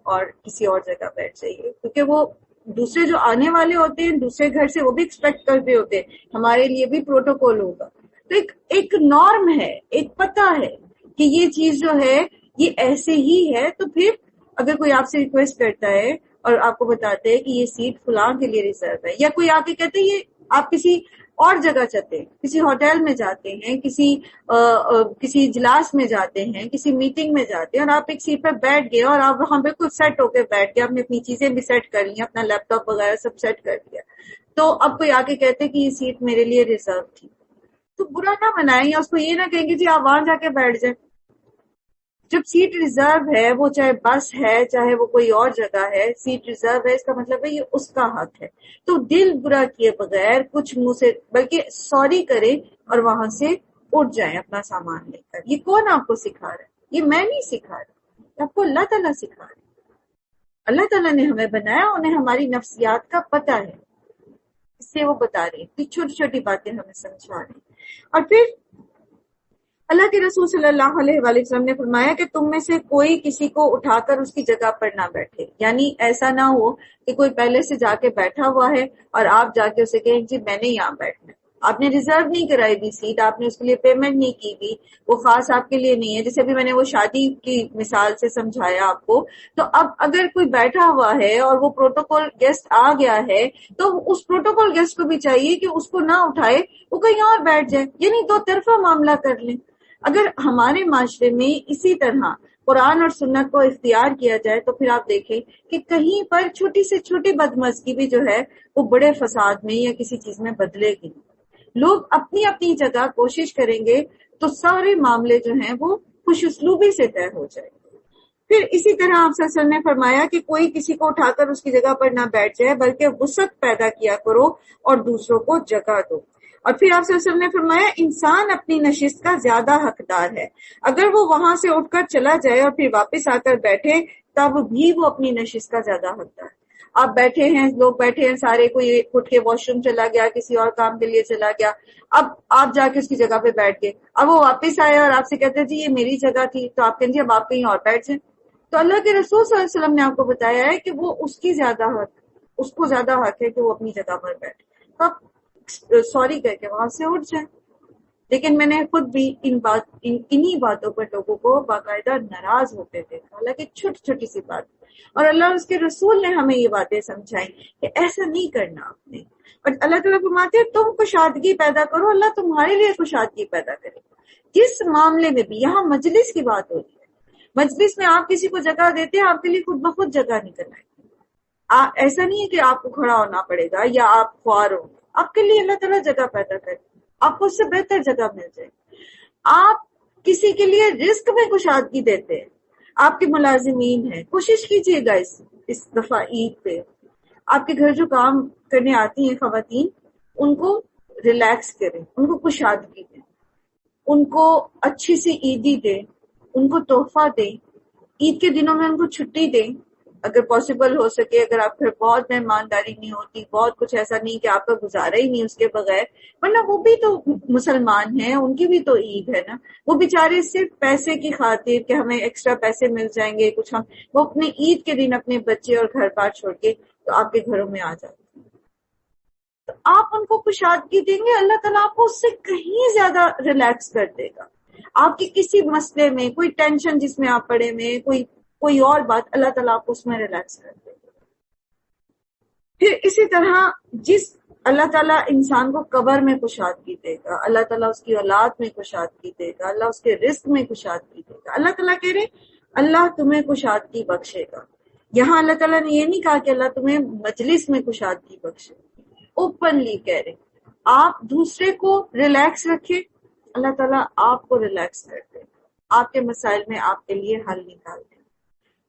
اور کسی اور جگہ بیٹھ جائیے، کیونکہ وہ دوسرے جو آنے والے ہوتے ہیں دوسرے گھر سے وہ بھی ایکسپیکٹ کرتے ہوتے ہیں ہمارے لیے بھی پروٹوکول ہوگا. تو ایک نارم ہے، ایک پتہ ہے کہ یہ چیز جو ہے یہ ایسے ہی ہے. تو پھر اگر کوئی آپ سے ریکویسٹ کرتا ہے اور آپ کو بتاتے ہیں کہ یہ سیٹ فلاں کے لیے ریزرو ہے، یا کوئی آ کے کہتے ہیں یہ آپ کسی اور جگہ چلتے ہیں، کسی ہوٹل میں جاتے ہیں، کسی اجلاس میں جاتے ہیں، کسی میٹنگ میں جاتے ہیں اور آپ ایک سیٹ پہ بیٹھ گئے اور آپ وہاں بالکل سیٹ ہو کے بیٹھ گئے، آپ نے اپنی چیزیں بھی سیٹ کر لی، اپنا لیپ ٹاپ وغیرہ سب سیٹ کر لیا، تو اب کوئی آ کے کہتے کہ یہ سیٹ میرے لیے ریزرو تھی، تو برا نہ منائیں یا اس کو یہ نہ کہیں گے جی آپ وہاں جا کے بیٹھ جائیں. جب سیٹ ریزرو ہے، وہ چاہے بس ہے چاہے وہ کوئی اور جگہ ہے، سیٹ ریزرو ہے اس کا مطلب ہے یہ اس کا حق ہے. تو دل برا کیے بغیر کچھ منہ سے بلکہ سوری کریں اور وہاں سے اٹھ جائیں اپنا سامان لے کر. یہ کون آپ کو سکھا رہا ہے؟ یہ میں نہیں سکھا رہا، آپ کو اللہ تعالیٰ سکھا رہا ہے. اللہ تعالیٰ نے ہمیں بنایا، انہیں ہماری نفسیات کا پتہ ہے، اس سے وہ بتا رہے ہیں، چھوٹی چھوٹی باتیں ہمیں سمجھا رہے ہیں. اور پھر اللہ کے رسول صلی اللہ علیہ وآلہ وسلم نے فرمایا کہ تم میں سے کوئی کسی کو اٹھا کر اس کی جگہ پر نہ بیٹھے. یعنی ایسا نہ ہو کہ کوئی پہلے سے جا کے بیٹھا ہوا ہے اور آپ جا کے اسے کہیں جی میں نے یہاں بیٹھنا ہے، آپ نے ریزرو نہیں کرائی دی سیٹ، آپ نے اس کے لیے پیمنٹ نہیں کی بھی، وہ خاص آپ کے لیے نہیں ہے. جیسے ابھی میں نے وہ شادی کی مثال سے سمجھایا آپ کو. تو اب اگر کوئی بیٹھا ہوا ہے اور وہ پروٹوکول گیسٹ آ گیا ہے تو اس پروٹوکول گیسٹ کو بھی چاہیے کہ اس کو نہ اٹھائے، وہ کہیں اور بیٹھ جائے، یعنی دو طرفہ معاملہ کر لیں. اگر ہمارے معاشرے میں اسی طرح قرآن اور سنت کو اختیار کیا جائے تو پھر آپ دیکھیں کہ کہیں پر چھوٹی سے چھوٹی بدمزگی بھی جو ہے وہ بڑے فساد میں یا کسی چیز میں بدلے گی. لوگ اپنی اپنی جگہ کوشش کریں گے تو سارے معاملے جو ہیں وہ خوش اسلوبی سے طے ہو جائیں گے. پھر اسی طرح آپ صلی اللہ علیہ وسلم نے فرمایا کہ کوئی کسی کو اٹھا کر اس کی جگہ پر نہ بیٹھ جائے بلکہ وسعت پیدا کیا کرو اور دوسروں کو جگہ دو. اور پھر آپ صلی اللہ علیہ وسلم نے فرمایا انسان اپنی نشست کا زیادہ حقدار ہے، اگر وہ وہاں سے اٹھ کر چلا جائے اور پھر واپس آ کر بیٹھے تب بھی وہ اپنی نشست کا زیادہ حقدار ہے. آپ بیٹھے ہیں، لوگ بیٹھے ہیں سارے، کوئی اٹھ کے واش روم چلا گیا، کسی اور کام کے لیے چلا گیا، اب آپ جا کے اس کی جگہ پہ بیٹھ گئے، اب وہ واپس آیا اور آپ سے کہتے ہیں جی یہ میری جگہ تھی، تو آپ کہیں جی اب آپ کہیں اور بیٹھ جائیں. تو اللہ کے رسول صلی اللہ علیہ وسلم نے آپ کو بتایا ہے کہ وہ اس کی زیادہ حق، اس کو زیادہ حق ہے کہ وہ اپنی جگہ پر بیٹھے. تو آپ سوری کر کے وہاں سے اٹھ جائیں. لیکن میں نے خود بھی انہی باتوں پر لوگوں کو باقاعدہ ناراض ہوتے دیکھا، حالانکہ چھوٹی چھوٹی سی بات، اور اللہ اور اس کے رسول نے ہمیں یہ باتیں سمجھائیں کہ ایسا نہیں کرنا آپ نے. اور اللہ تعالیٰ فرماتے ہیں تم کشادگی پیدا کرو، اللہ تمہارے لیے کشادگی پیدا کرے. جس معاملے میں بھی، یہاں مجلس کی بات ہو رہی ہے، مجلس میں آپ کسی کو جگہ دیتے ہیں، آپ کے لیے خود بخود جگہ نکل آئے. ایسا نہیں ہے کہ آپ کو کھڑا ہونا پڑے گا یا آپ خوار ہوں، آپ کے لیے اللہ تعالیٰ جگہ پیدا کرے، آپ کو اس سے بہتر جگہ مل جائے. آپ کسی کے لیے رزق میں کشادگی دیتے ہیں، آپ کے ملازمین ہیں، کوشش کیجیے گا اس دفعہ عید پہ آپ کے گھر جو کام کرنے آتی ہیں خواتین، ان کو ریلیکس کریں، ان کو کشادگی دیں، ان کو اچھی سی عیدی دیں، ان کو تحفہ دیں، عید کے دنوں میں ان کو چھٹی دیں اگر پاسبل ہو سکے، اگر آپ گھر بہت مہمانداری نہیں ہوتی، بہت کچھ ایسا نہیں کہ آپ کا گزارا ہی نہیں اس کے بغیر، ورنہ وہ بھی تو مسلمان ہیں، ان کی بھی تو عید ہے نا۔ وہ بیچارے صرف پیسے کی خاطر کہ ہمیں ایکسٹرا پیسے مل جائیں گے کچھ، ہم وہ اپنے عید کے دن اپنے بچے اور گھر بار چھوڑ کے تو آپ کے گھروں میں آ جاتے ہیں، تو آپ ان کو کشادگی دیں گے، اللہ تعالیٰ آپ کو اس سے کہیں زیادہ ریلیکس کر دے گا۔ آپ کی کسی مسئلے میں کوئی ٹینشن جس میں آپ پڑے میں کوئی اور بات، اللہ تعالیٰ آپ کو اس میں ریلیکس کر دے گا۔ پھر اسی طرح جس اللہ تعالیٰ انسان کو قبر میں کشادگی دے گا، اللہ تعالیٰ اس کی اولاد میں کشادگی دے گا، اللہ اس کے رزق میں کشادگی دے گا۔ اللہ تعالیٰ کہہ رہے اللہ تمہیں کشادگی بخشے گا۔ یہاں اللہ تعالیٰ نے یہ نہیں کہا کہ اللہ تمہیں مجلس میں کشادگی بخشے، اوپنلی کہہ رہے آپ دوسرے کو ریلیکس رکھے، اللہ تعالیٰ آپ کو ریلیکس کر دے، آپ کے مسائل میں آپ کے لیے حل نکال دے،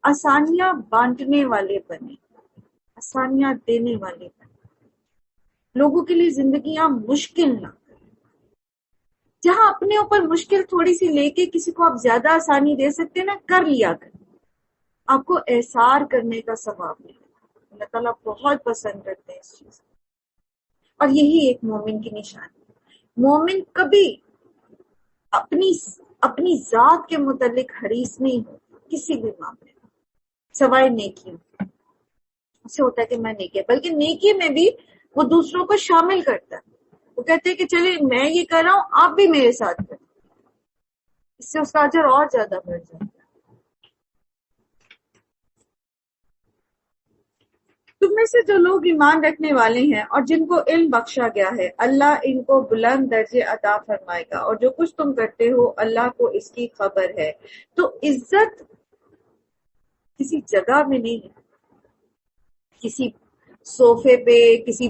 آسانیاں بانٹنے والے بنے، آسانیاں دینے والے بنے، لوگوں کے لیے زندگیاں مشکل نہ کریں۔ جہاں اپنے اوپر مشکل تھوڑی سی لے کے کسی کو آپ زیادہ آسانی دے سکتے نا، کر لیا کریں، آپ کو احسار کرنے کا ثواب ملے گا۔ اللہ تعالیٰ بہت پسند کرتے ہیں اس چیز کو، اور یہی ایک مومن کی نشانی ہے۔ مومن کبھی اپنی ذات کے متعلق حریص نہیں ہوتا کسی بھی معاملے میں، سوائے نیکیوں، اس سے ہوتا ہے کہ میں نیکی، بلکہ نیکی میں بھی وہ دوسروں کو شامل کرتا ہے۔ وہ کہتے ہیں کہ چلے میں یہ کر رہا ہوں، آپ بھی میرے ساتھ کریں، اس سے اس کا اجر اور زیادہ بڑھ جاتا ہے۔ تم میں سے جو لوگ ایمان رکھنے والے ہیں اور جن کو علم بخشا گیا ہے، اللہ ان کو بلند درجے عطا فرمائے گا، اور جو کچھ تم کرتے ہو اللہ کو اس کی خبر ہے۔ تو عزت کسی جگہ میں نہیں ہے، کسی صوفے پہ، کسی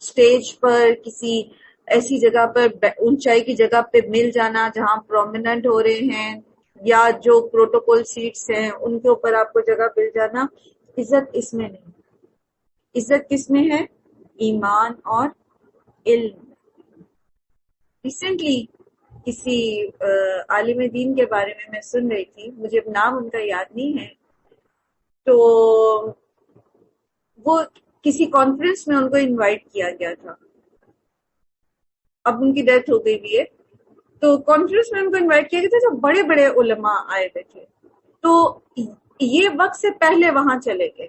سٹیج پر، کسی ایسی جگہ پر اونچائی کی جگہ پہ مل جانا جہاں پرومیننٹ ہو رہے ہیں، یا جو پروٹوکول سیٹس ہیں ان کے اوپر آپ کو جگہ مل جانا۔ عزت اس میں نہیں، عزت کس میں ہے؟ ایمان اور علم۔ ریسنٹلی کسی عالم دین کے بارے میں سن رہی تھی، مجھے نام ان کا یاد نہیں ہے، تو وہ کسی کانفرنس میں ان کو انوائٹ کیا گیا تھا، اب ان کی ڈیتھ ہو گئی بھی ہے، تو کانفرنس میں ان کو انوائٹ کیا گیا تھا، جو بڑے بڑے علماء آئے ہوئے تھے، تو یہ وقت سے پہلے وہاں چلے گئے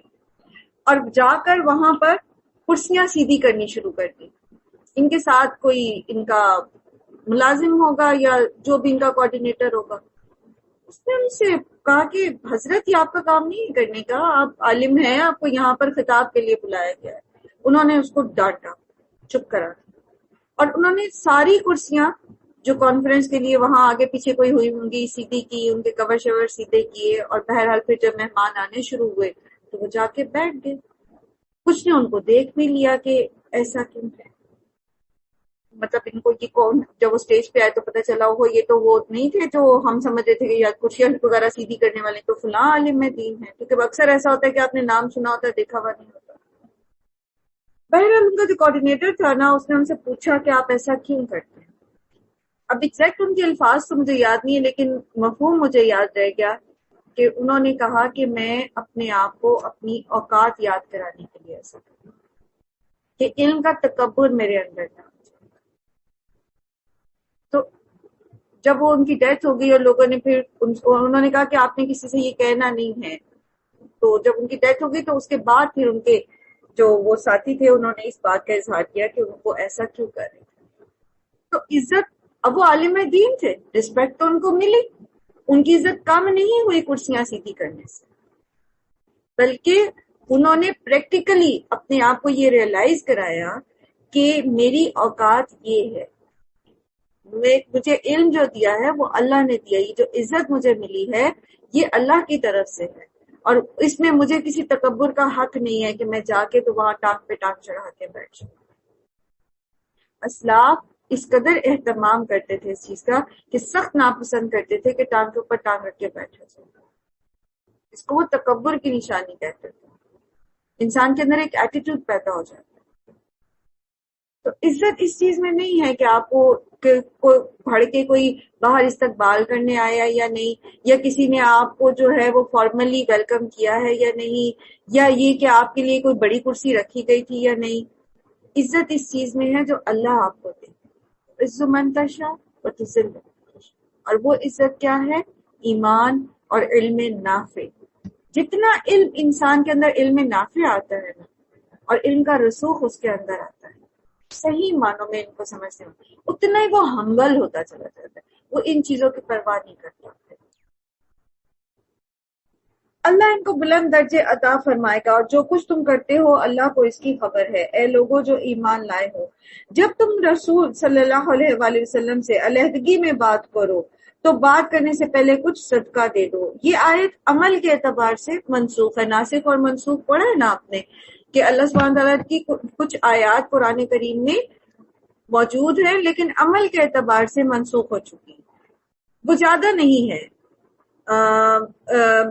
اور جا کر وہاں پر کرسیاں سیدھی کرنی شروع کر دی۔ ان کے ساتھ کوئی ان کا ملازم ہوگا یا جو بھی ان کا کوآرڈینیٹر ہوگا، اس نے ان سے کہا کہ حضرت یہ آپ کا کام نہیں ہے کرنے کا، آپ عالم ہیں، آپ کو یہاں پر خطاب کے لیے بلایا گیا ہے۔ انہوں نے اس کو ڈانٹا، چپ کرا، اور انہوں نے ساری کرسیاں جو کانفرنس کے لیے وہاں آگے پیچھے کوئی ہوئی ہوں گی سیدھی کی، ان کے کور شور سیدھے کیے، اور بہرحال پھر جب مہمان آنے شروع ہوئے تو وہ جا کے بیٹھ گئے۔ کچھ نے ان کو دیکھ بھی لیا کہ ایسا کیوں ہے، مطلب ان کو یہ کون، جب وہ اسٹیج پہ آئے تو پتہ چلا وہ یہ تو وہ نہیں تھے جو ہم سمجھتے تھے کہ یا کرسیاں وغیرہ سیدھی کرنے والے تو فلاں عالم دین ہے، کیونکہ اکثر ایسا ہوتا ہے کہ آپ نے نام سنا ہوتا ہے، دیکھا ہوا نہیں ہوتا۔ بہرحال ان کا جو کوآرڈینیٹر تھا نا، اس نے ان سے پوچھا کہ آپ ایسا کیوں کرتے ہیں۔ اب ایگزیکٹ ان کے الفاظ تو مجھے یاد نہیں ہے، لیکن مفہوم مجھے یاد رہ گیا کہ انہوں نے کہا کہ میں اپنے آپ کو اپنی اوقات یاد کرانے کے لیے ایسا کروں کہ علم کا تکبر میرے اندر نہ آ جائے۔ تو جب وہ ان کی ڈیتھ ہو گئی اور لوگوں نے پھر انہوں نے کہا کہ آپ نے کسی سے یہ کہنا نہیں ہے، تو جب ان کی ڈیتھ ہو گئی تو اس کے بعد پھر ان کے جو وہ ساتھی تھے انہوں نے اس بات کا اظہار کیا کہ ان کو ایسا کیوں کر رہے تھے۔ تو عزت، اب وہ عالم دین تھے، رسپیکٹ تو ان کو ملی، ان کی عزت کم نہیں ہوئی کرسیاں سیدھی کرنے سے، بلکہ انہوں نے پریکٹیکلی اپنے آپ کو یہ ریئلائز کرایا کہ میری اوقات یہ ہے، مجھے علم جو دیا ہے وہ اللہ نے دیا، یہ جو عزت مجھے ملی ہے یہ اللہ کی طرف سے ہے، اور اس میں مجھے کسی تکبر کا حق نہیں ہے کہ میں جا کے تو وہاں ٹانگ پہ ٹانگ چڑھا کے بیٹھ جاؤں۔ اسلاف اس قدر اہتمام کرتے تھے اس چیز کا کہ سخت ناپسند کرتے تھے کہ ٹانگ کے اوپر ٹانگ رکھ کے بیٹھا جائے، اس کو وہ تکبر کی نشانی کہتے تھے۔ انسان کے اندر ایک ایٹیٹیوڈ پیدا ہو جاتا ہے۔ تو عزت اس چیز میں نہیں ہے کہ آپ کو پڑھ کے کوئی باہر استقبال کرنے آیا یا نہیں، یا کسی نے آپ کو جو ہے وہ فارملی ویلکم کیا ہے یا نہیں، یا یہ کہ آپ کے لیے کوئی بڑی کرسی رکھی گئی تھی یا نہیں۔ عزت اس چیز میں ہے جو اللہ آپ کو دے، عز من تشاء و تذل من تشاء۔ اور وہ عزت کیا ہے؟ ایمان اور علم نافع۔ جتنا علم انسان کے اندر علم نافع آتا ہے نا، اور علم کا رسوخ اس کے اندر آتا ہے، صحیح معنوں میں ان کو سمجھتے ہیں، اتنا ہی وہ ہمبل ہوتا چلا جاتا ہے، وہ ان چیزوں کی پرواہ نہیں کرتا ہے۔ اللہ ان کو بلند درجے عطا فرمائے گا، اور جو کچھ تم کرتے ہو اللہ کو اس کی خبر ہے۔ اے لوگوں جو ایمان لائے ہو، جب تم رسول صلی اللہ علیہ وآلہ وسلم سے علیحدگی میں بات کرو تو بات کرنے سے پہلے کچھ صدقہ دے دو۔ یہ آیت عمل کے اعتبار سے منسوخ ہے۔ ناسخ اور منسوخ پڑھا ہے نا آپ نے، کہ اللہ سبحانہ تعالیٰ کی کچھ آیات قرآن کریم میں موجود ہیں لیکن عمل کے اعتبار سے منسوخ ہو چکی ہیں۔ وہ زیادہ نہیں ہے۔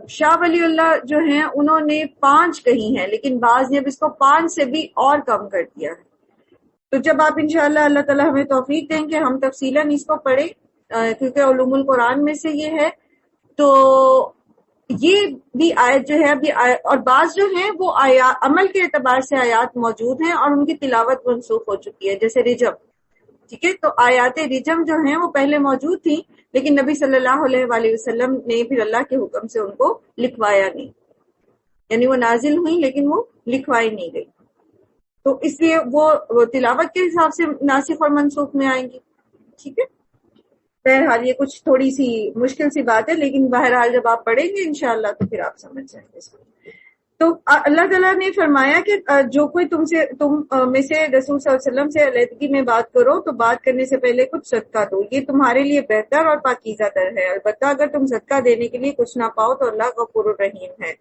شاہ ولی اللہ جو ہیں انہوں نے 5 کہی ہیں، لیکن بعض نے اب اس کو 5 سے بھی اور کم کر دیا ہے۔ تو جب آپ انشاءاللہ اللہ تعالیٰ ہمیں توفیق دیں کہ ہم تفصیلاً اس کو پڑھیں، کیونکہ علوم القرآن میں سے یہ ہے، تو یہ بھی آیت جو ہے ابھی اور بعض جو ہیں وہ عمل کے اعتبار سے آیات موجود ہیں اور ان کی تلاوت منسوخ ہو چکی ہے، جیسے رجم۔ ٹھیک ہے، تو آیات رجم جو ہیں وہ پہلے موجود تھیں، لیکن نبی صلی اللہ علیہ وآلہ وسلم نے پھر اللہ کے حکم سے ان کو لکھوایا نہیں، یعنی وہ نازل ہوئی لیکن وہ لکھوائی نہیں گئی، تو اس لیے وہ تلاوت کے حساب سے ناسخ اور منسوخ میں آئیں گی۔ ٹھیک ہے، بہرحال یہ کچھ تھوڑی سی مشکل سی بات ہے، لیکن بہرحال جب آپ پڑھیں گے انشاءاللہ تو پھر آپ سمجھ جائیں گے اس کو۔ تو اللہ تعالیٰ نے فرمایا کہ جو کوئی تم میں سے رسول صلی اللہ علیہ وسلم سے علیحدگی میں بات کرو تو بات کرنے سے پہلے کچھ صدقہ دو، یہ تمہارے لیے بہتر اور پاکیزہ تر ہے، البتہ اگر تم صدقہ دینے کے لیے کچھ نہ پاؤ تو اللہ غفور الرحیم ہے۔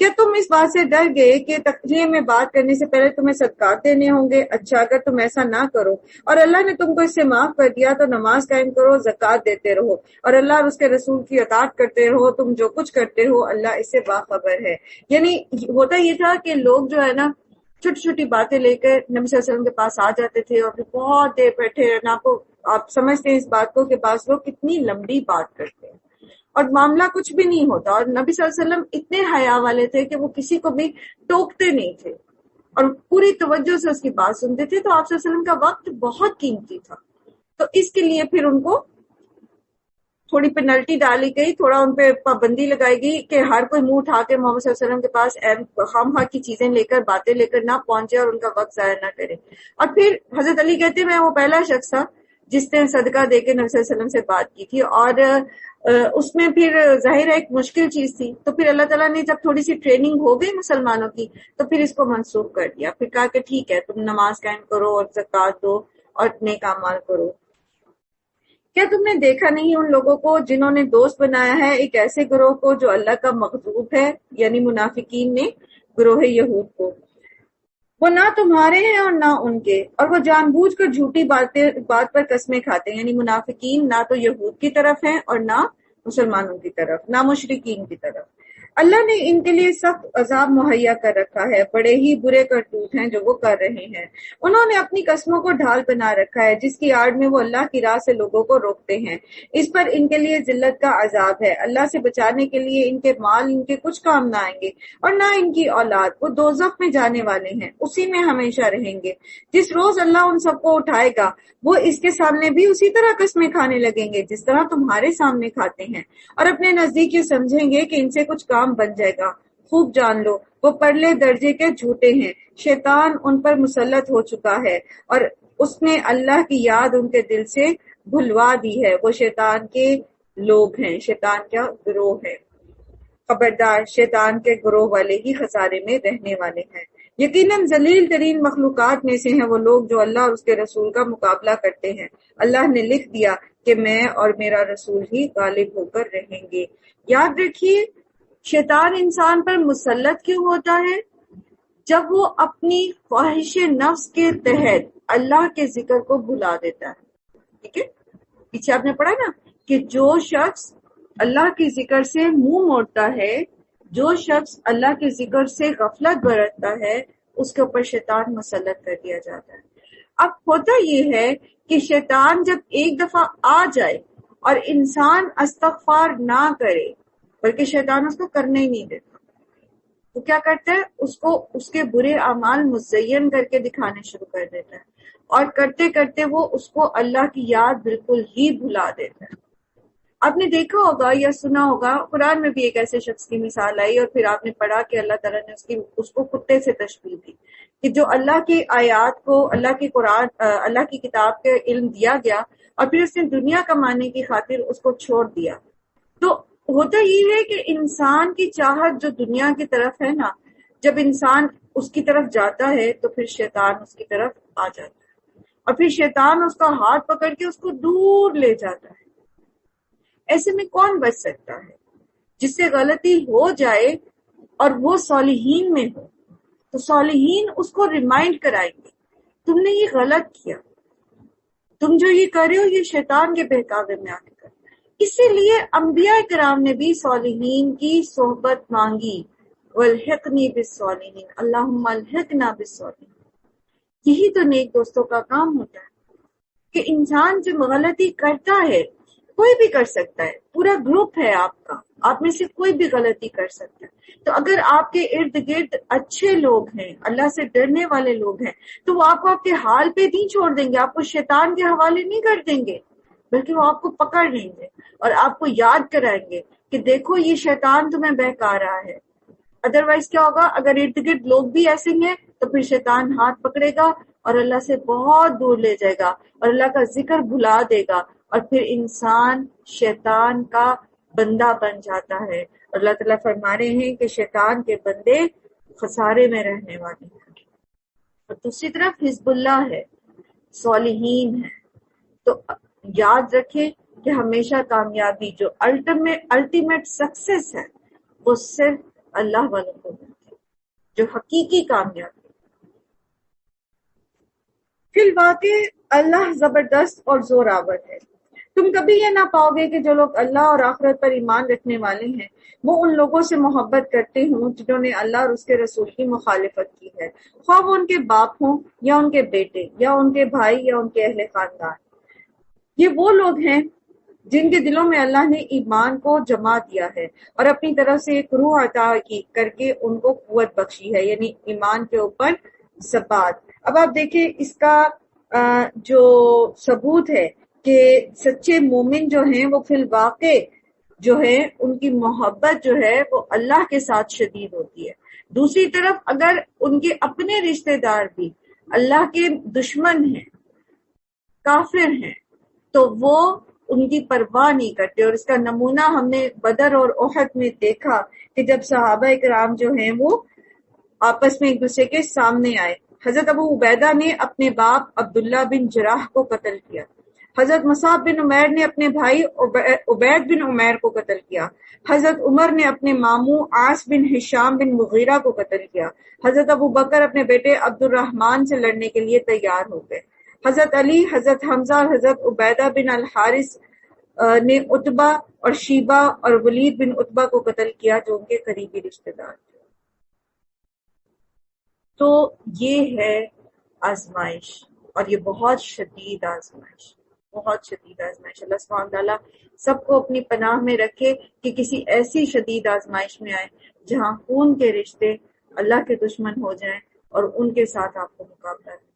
کیا تم اس بات سے ڈر گئے کہ تقریہ میں بات کرنے سے پہلے تمہیں صدقات دینے ہوں گے؟ اچھا، اگر تم ایسا نہ کرو اور اللہ نے تم کو اس سے معاف کر دیا تو نماز قائم کرو، زکوٰۃ دیتے رہو، اور اللہ اور اس کے رسول کی اطاعت کرتے رہو، تم جو کچھ کرتے ہو اللہ اس سے باخبر ہے۔ یعنی ہوتا یہ تھا کہ لوگ جو ہے نا چھوٹی چھوٹی باتیں لے کر نبی صلی اللہ علیہ وسلم کے پاس آ جاتے تھے اور پھر بہت دیر بیٹھے رہنا۔ آپ سمجھتے ہیں اس بات کو کہ بعض لوگ کتنی لمبی بات کرتے ہیں اور معاملہ کچھ بھی نہیں ہوتا، اور نبی صلی اللہ علیہ وسلم اتنے حیا والے تھے کہ وہ کسی کو بھی ٹوکتے نہیں تھے اور پوری توجہ سے اس کی بات سنتے تھے۔ تو آپ صلی اللہ علیہ وسلم کا وقت بہت قیمتی تھا، تو اس کے لیے پھر ان کو تھوڑی پینلٹی ڈالی گئی، تھوڑا ان پہ پابندی لگائی گئی کہ ہر کوئی منہ اٹھا کے محمد صلی اللہ علیہ وسلم کے پاس خام خواہ کی چیزیں لے کر باتیں لے کر نہ پہنچے اور ان کا وقت ضائع نہ کرے۔ اور پھر حضرت علی کہتے ہیں میں وہ پہلا شخص تھا جس نے صدقہ دے کے نبی صلی اللہ علیہ وسلم سے بات کی تھی، اور اس میں پھر ظاہر ہے ایک مشکل چیز تھی، تو پھر اللہ تعالیٰ نے جب تھوڑی سی ٹریننگ ہو گئی مسلمانوں کی تو پھر اس کو منسوخ کر دیا، پھر کہا کہ ٹھیک ہے تم نماز قائم کرو اور زکوٰۃ دو اور نیک اعمال کرو۔ کیا تم نے دیکھا نہیں ان لوگوں کو جنہوں نے دوست بنایا ہے ایک ایسے گروہ کو جو اللہ کا مغضوب ہے، یعنی منافقین نے گروہ یہود کو، وہ نہ تمہارے ہیں اور نہ ان کے، اور وہ جان بوجھ کر جھوٹی بات پر قسمیں کھاتے ہیں، یعنی منافقین نہ تو یہود کی طرف ہیں اور نہ مسلمانوں کی طرف، نہ مشرکین کی طرف۔ اللہ نے ان کے لیے سخت عذاب مہیا کر رکھا ہے، بڑے ہی برے کرتوت ہیں جو وہ کر رہے ہیں۔ انہوں نے اپنی قسموں کو ڈھال بنا رکھا ہے جس کی آڑ میں وہ اللہ کی راہ سے لوگوں کو روکتے ہیں، اس پر ان کے لیے ذلت کا عذاب ہے۔ اللہ سے بچانے کے لیے ان کے مال ان کے کچھ کام نہ آئیں گے اور نہ ان کی اولاد، وہ دوزخ میں جانے والے ہیں، اسی میں ہمیشہ رہیں گے۔ جس روز اللہ ان سب کو اٹھائے گا وہ اس کے سامنے بھی اسی طرح قسمیں کھانے لگیں گے جس طرح تمہارے سامنے کھاتے ہیں، اور اپنے نزدیک یہ سمجھیں گے کہ ان سے کچھ کام بن جائے گا۔ خوب جان لو وہ پرلے درجے کے جھوٹے ہیں، شیطان ان پر مسلط ہو چکا ہے اور اس نے اللہ کی یاد ان کے دل سے بھلوا دی ہے، وہ شیطان کے لوگ ہیں، شیطان کا گروہ ہے۔ خبردار، شیطان کے گروہ والے ہی خسارے میں رہنے والے ہیں۔ یقیناً ذلیل ترین مخلوقات میں سے ہیں وہ لوگ جو اللہ اور اس کے رسول کا مقابلہ کرتے ہیں۔ اللہ نے لکھ دیا کہ میں اور میرا رسول ہی غالب ہو کر رہیں گے۔ یاد رکھیے شیطان انسان پر مسلط کیوں ہوتا ہے؟ جب وہ اپنی خواہش نفس کے تحت اللہ کے ذکر کو بھلا دیتا ہے۔ ٹھیک ہے، پیچھے آپ نے پڑھا نا کہ جو شخص اللہ کے ذکر سے منہ موڑتا ہے، جو شخص اللہ کے ذکر سے غفلت برتتا ہے، اس کے اوپر شیطان مسلط کر دیا جاتا ہے۔ اب ہوتا یہ ہے کہ شیطان جب ایک دفعہ آ جائے اور انسان استغفار نہ کرے، بلکہ شیطان اس کو کرنے ہی نہیں دیتا، وہ کیا کرتا ہے، اس کو اس کے برے اعمال مزین کر کے دکھانے شروع کر دیتا ہے، اور کرتے کرتے وہ اس کو اللہ کی یاد بالکل ہی بھلا دیتا ہے۔ آپ نے دیکھا ہوگا یا سنا ہوگا، قرآن میں بھی ایک ایسے شخص کی مثال آئی، اور پھر آپ نے پڑھا کہ اللہ تعالیٰ نے اس کو کتے سے تشبیہ دی، کہ جو اللہ کی آیات کو، اللہ کی قرآن، اللہ کی کتاب کے علم دیا گیا، اور پھر اس نے دنیا کمانے کی خاطر اس کو چھوڑ دیا۔ تو ہوتا یہ ہے کہ انسان کی چاہت جو دنیا کی طرف ہے نا، جب انسان اس کی طرف جاتا ہے تو پھر شیطان اس کی طرف آ جاتا ہے، اور پھر شیطان اس کا ہاتھ پکڑ کے اس کو دور لے جاتا ہے۔ ایسے میں کون بچ سکتا ہے؟ جس سے غلطی ہو جائے اور وہ صالحین میں ہو، تو صالحین اس کو ریمائنڈ کرائیں گے، تم نے یہ غلط کیا، تم جو یہ کر رہے ہو یہ شیطان کے بہکاوے میں آ کے کر۔ اسی لیے انبیاء کرام نے بھی صالحین کی صحبت مانگی، والحقنی بالصالحین، اللہم الحقنا بالصالحین۔ یہی تو نیک دوستوں کا کام ہوتا ہے کہ انسان جب غلطی کرتا ہے، کوئی بھی کر سکتا ہے، پورا گروپ ہے آپ کا، آپ میں سے کوئی بھی غلطی کر سکتا ہے، تو اگر آپ کے ارد گرد اچھے لوگ ہیں، اللہ سے ڈرنے والے لوگ ہیں، تو وہ آپ کو آپ کے حال پہ نہیں چھوڑ دیں گے، آپ کو شیطان کے حوالے نہیں کر دیں گے، بلکہ وہ آپ کو پکڑ لیں گے اور آپ کو یاد کرائیں گے کہ دیکھو یہ شیطان تمہیں بہکا رہا ہے۔ ادروائز کیا ہوگا، اگر ارد گرد لوگ بھی ایسے ہیں تو پھر شیطان ہاتھ پکڑے گا اور اللہ سے بہت دور لے جائے گا اور اللہ کا ذکر بھلا دے گا، اور پھر انسان شیطان کا بندہ بن جاتا ہے۔ اللہ تعالیٰ فرما رہے ہیں کہ شیطان کے بندے خسارے میں رہنے والے ہیں، اور دوسری طرف حزب اللہ ہے، صالحین ہے۔ تو یاد رکھیں کہ ہمیشہ کامیابی جو الٹیمیٹ سکسیس ہے وہ صرف اللہ والوں کو ملتی ہے، جو حقیقی کامیابی۔ فی الواقع اللہ زبردست اور زوراور ہے۔ تم کبھی یہ نہ پاؤ گے کہ جو لوگ اللہ اور آخرت پر ایمان رکھنے والے ہیں وہ ان لوگوں سے محبت کرتے ہوں جنہوں نے اللہ اور اس کے رسول کی مخالفت کی ہے، خواہ وہ ان کے باپ ہوں یا ان کے بیٹے یا ان کے بھائی یا ان کے اہل خاندان۔ یہ وہ لوگ ہیں جن کے دلوں میں اللہ نے ایمان کو جما دیا ہے اور اپنی طرف سے ایک روح عطا کی کر کے ان کو قوت بخشی ہے، یعنی ایمان کے اوپر ثبات۔ اب آپ دیکھیں اس کا جو ثبوت ہے کہ سچے مومن جو ہیں وہ فی الواقع جو ہے ان کی محبت جو ہے وہ اللہ کے ساتھ شدید ہوتی ہے۔ دوسری طرف اگر ان کے اپنے رشتہ دار بھی اللہ کے دشمن ہیں، کافر ہیں، تو وہ ان کی پرواہ نہیں کرتے، اور اس کا نمونہ ہم نے بدر اور احد میں دیکھا کہ جب صحابہ کرام جو ہیں وہ آپس میں ایک دوسرے کے سامنے آئے، حضرت ابو عبیدہ نے اپنے باپ عبداللہ بن جراح کو قتل کیا، حضرت مصعب بن عمیر نے اپنے بھائی عبید بن عمیر کو قتل کیا، حضرت عمر نے اپنے ماموں عاص بن ہشام بن مغیرہ کو قتل کیا، حضرت ابو بکر اپنے بیٹے عبد الرحمن سے لڑنے کے لیے تیار ہو گئے، حضرت علی، حضرت حمزہ اور حضرت عبیدہ بن الحارث نے عتبہ اور شیبہ اور ولید بن عتبہ کو قتل کیا جو ان کے قریبی رشتہ دار تھے۔ تو یہ ہے آزمائش، اور یہ بہت شدید آزمائش، بہت شدید آزمائش۔ اللہ سبحانہ تعالیٰ سب کو اپنی پناہ میں رکھے کہ کسی ایسی شدید آزمائش میں آئے جہاں خون کے رشتے اللہ کے دشمن ہو جائیں اور ان کے ساتھ آپ کو مقابلہ ہے۔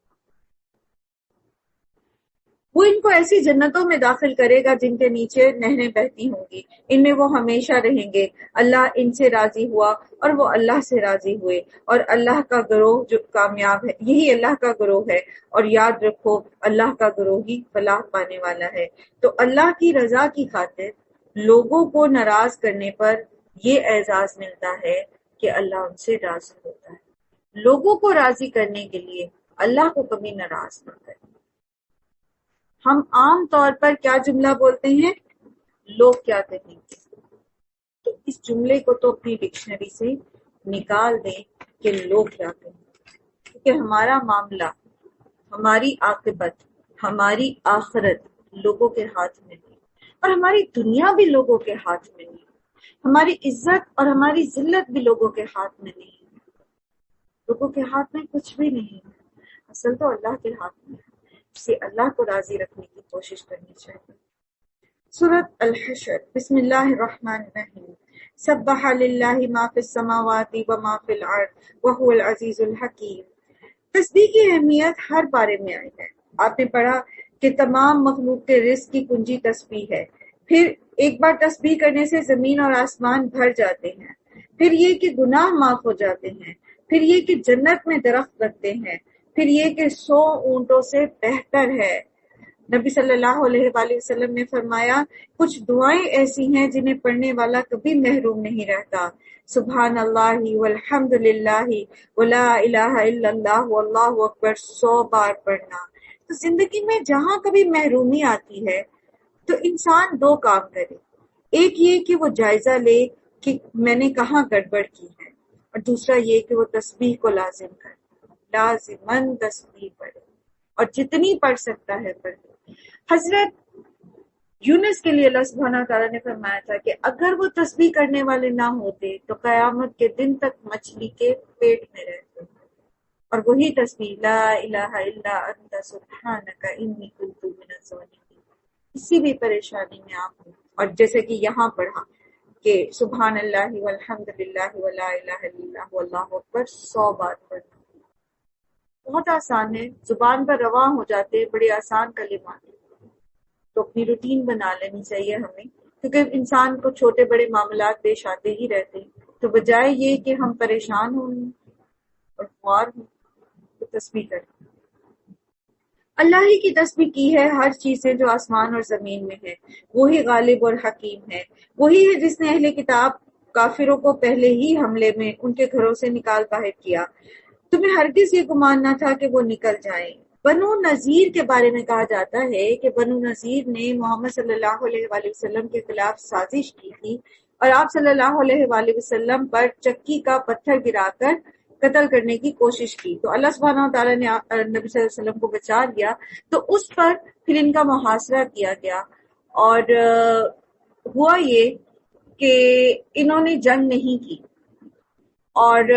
وہ ان کو ایسی جنتوں میں داخل کرے گا جن کے نیچے نہریں بہتی ہوں گی، ان میں وہ ہمیشہ رہیں گے، اللہ ان سے راضی ہوا اور وہ اللہ سے راضی ہوئے، اور اللہ کا گروہ جو کامیاب ہے، یہی اللہ کا گروہ ہے، اور یاد رکھو اللہ کا گروہ ہی فلاح پانے والا ہے۔ تو اللہ کی رضا کی خاطر لوگوں کو ناراض کرنے پر یہ اعزاز ملتا ہے کہ اللہ ان سے راضی ہوتا ہے۔ لوگوں کو راضی کرنے کے لیے اللہ کو کبھی ناراض نہ کریں۔ ہم عام طور پر کیا جملہ بولتے ہیں، لوگ کیا کہیں گے، تو اس جملے کو تو اپنی ڈکشنری سے نکال دیں کہ لوگ کیا کہیں گے، کیونکہ ہمارا معاملہ، ہماری عاقبت، ہماری آخرت لوگوں کے ہاتھ میں نہیں، اور ہماری دنیا بھی لوگوں کے ہاتھ میں نہیں، ہماری عزت اور ہماری ذلت بھی لوگوں کے ہاتھ میں نہیں ہے، لوگوں کے ہاتھ میں کچھ بھی نہیں ہے، اصل تو اللہ کے ہاتھ میں ہے۔ اسے اللہ کو راضی رکھنے کی کوشش کرنی چاہیے۔ سورۃ الحشر، بسم اللہ الرحمن الرحیم۔ سبح للہ ما فی السماوات و ما فی الارض وہو العزیز الحکیم۔ تسبیح کی اہمیت ہر بارے میں آئی ہے۔ آپ نے پڑھا کہ تمام مخلوق کے رزق کی کنجی تسبیح ہے۔ پھر ایک بار تسبیح کرنے سے زمین اور آسمان بھر جاتے ہیں، پھر یہ کہ گناہ معاف ہو جاتے ہیں، پھر یہ کہ جنت میں درخت لگتے ہیں، پھر یہ کہ 100 اونٹوں سے بہتر ہے۔ نبی صلی اللہ علیہ وآلہ وسلم نے فرمایا کچھ دعائیں ایسی ہیں جنہیں پڑھنے والا کبھی محروم نہیں رہتا۔ سبحان اللہ والحمد للہ ولا الہ الا اللہ واللہ اکبر 100 بار پڑھنا۔ تو زندگی میں جہاں کبھی محرومی آتی ہے تو انسان دو کام کرے، ایک یہ کہ وہ جائزہ لے کہ میں نے کہاں گڑبڑ کی ہے، اور دوسرا یہ کہ وہ تسبیح کو لازم کرے، لازماً تسبیح پڑھے، اور جتنی پڑھ سکتا ہے پڑھے۔ حضرت یونس کے لیے اللہ سبحانہ تعالیٰ نے فرمایا تھا کہ اگر وہ تسبیح کرنے والے نہ ہوتے تو قیامت کے دن تک مچھلی کے پیٹ میں رہتے، اور وہی تسبیح لا الہ الا انت سبحانک انی کنت من الظالمین۔ کسی بھی پریشانی میں آپ ہوں، اور جیسے کہ یہاں پڑھا کہ سبحان اللہ والحمد للہ ولا الہ الا اللہ واللہ اکبر 100 بار پڑھنا بہت آسان ہے، زبان پر رواں ہو جاتے، بڑے آسان کلمات ہیں۔ تو اپنی روٹین بنا لینی چاہیے ہمیں، کیونکہ انسان کو چھوٹے بڑے معاملات پیش آتے ہی رہتے ہیں، تو بجائے یہ کہ ہم پریشان ہوں اور خوار ہوں تو تسبیح کریں۔ اللہ ہی کی تسبیح کی ہے ہر چیز سے جو آسمان اور زمین میں ہے، وہی غالب اور حکیم ہے، وہی ہے جس نے اہل کتاب کافروں کو پہلے ہی حملے میں ان کے گھروں سے نکال باہر کیا، تمہیں ہرگز یہ گمان نہ تھا کہ وہ نکل جائیں۔ بنو نذیر کے بارے میں کہا جاتا ہے کہ بنو نذیر نے محمد صلی اللہ علیہ وآلہ وسلم کے خلاف سازش کی تھی اور آپ صلی اللہ علیہ وآلہ وسلم پر چکی کا پتھر گرا کر قتل کرنے کی کوشش کی، تو اللہ سبحانہ وتعالیٰ نے نبی صلی اللہ علیہ وسلم کو بچا لیا، تو اس پر پھر ان کا محاصرہ کیا گیا، اور ہوا یہ کہ انہوں نے جنگ نہیں کی، اور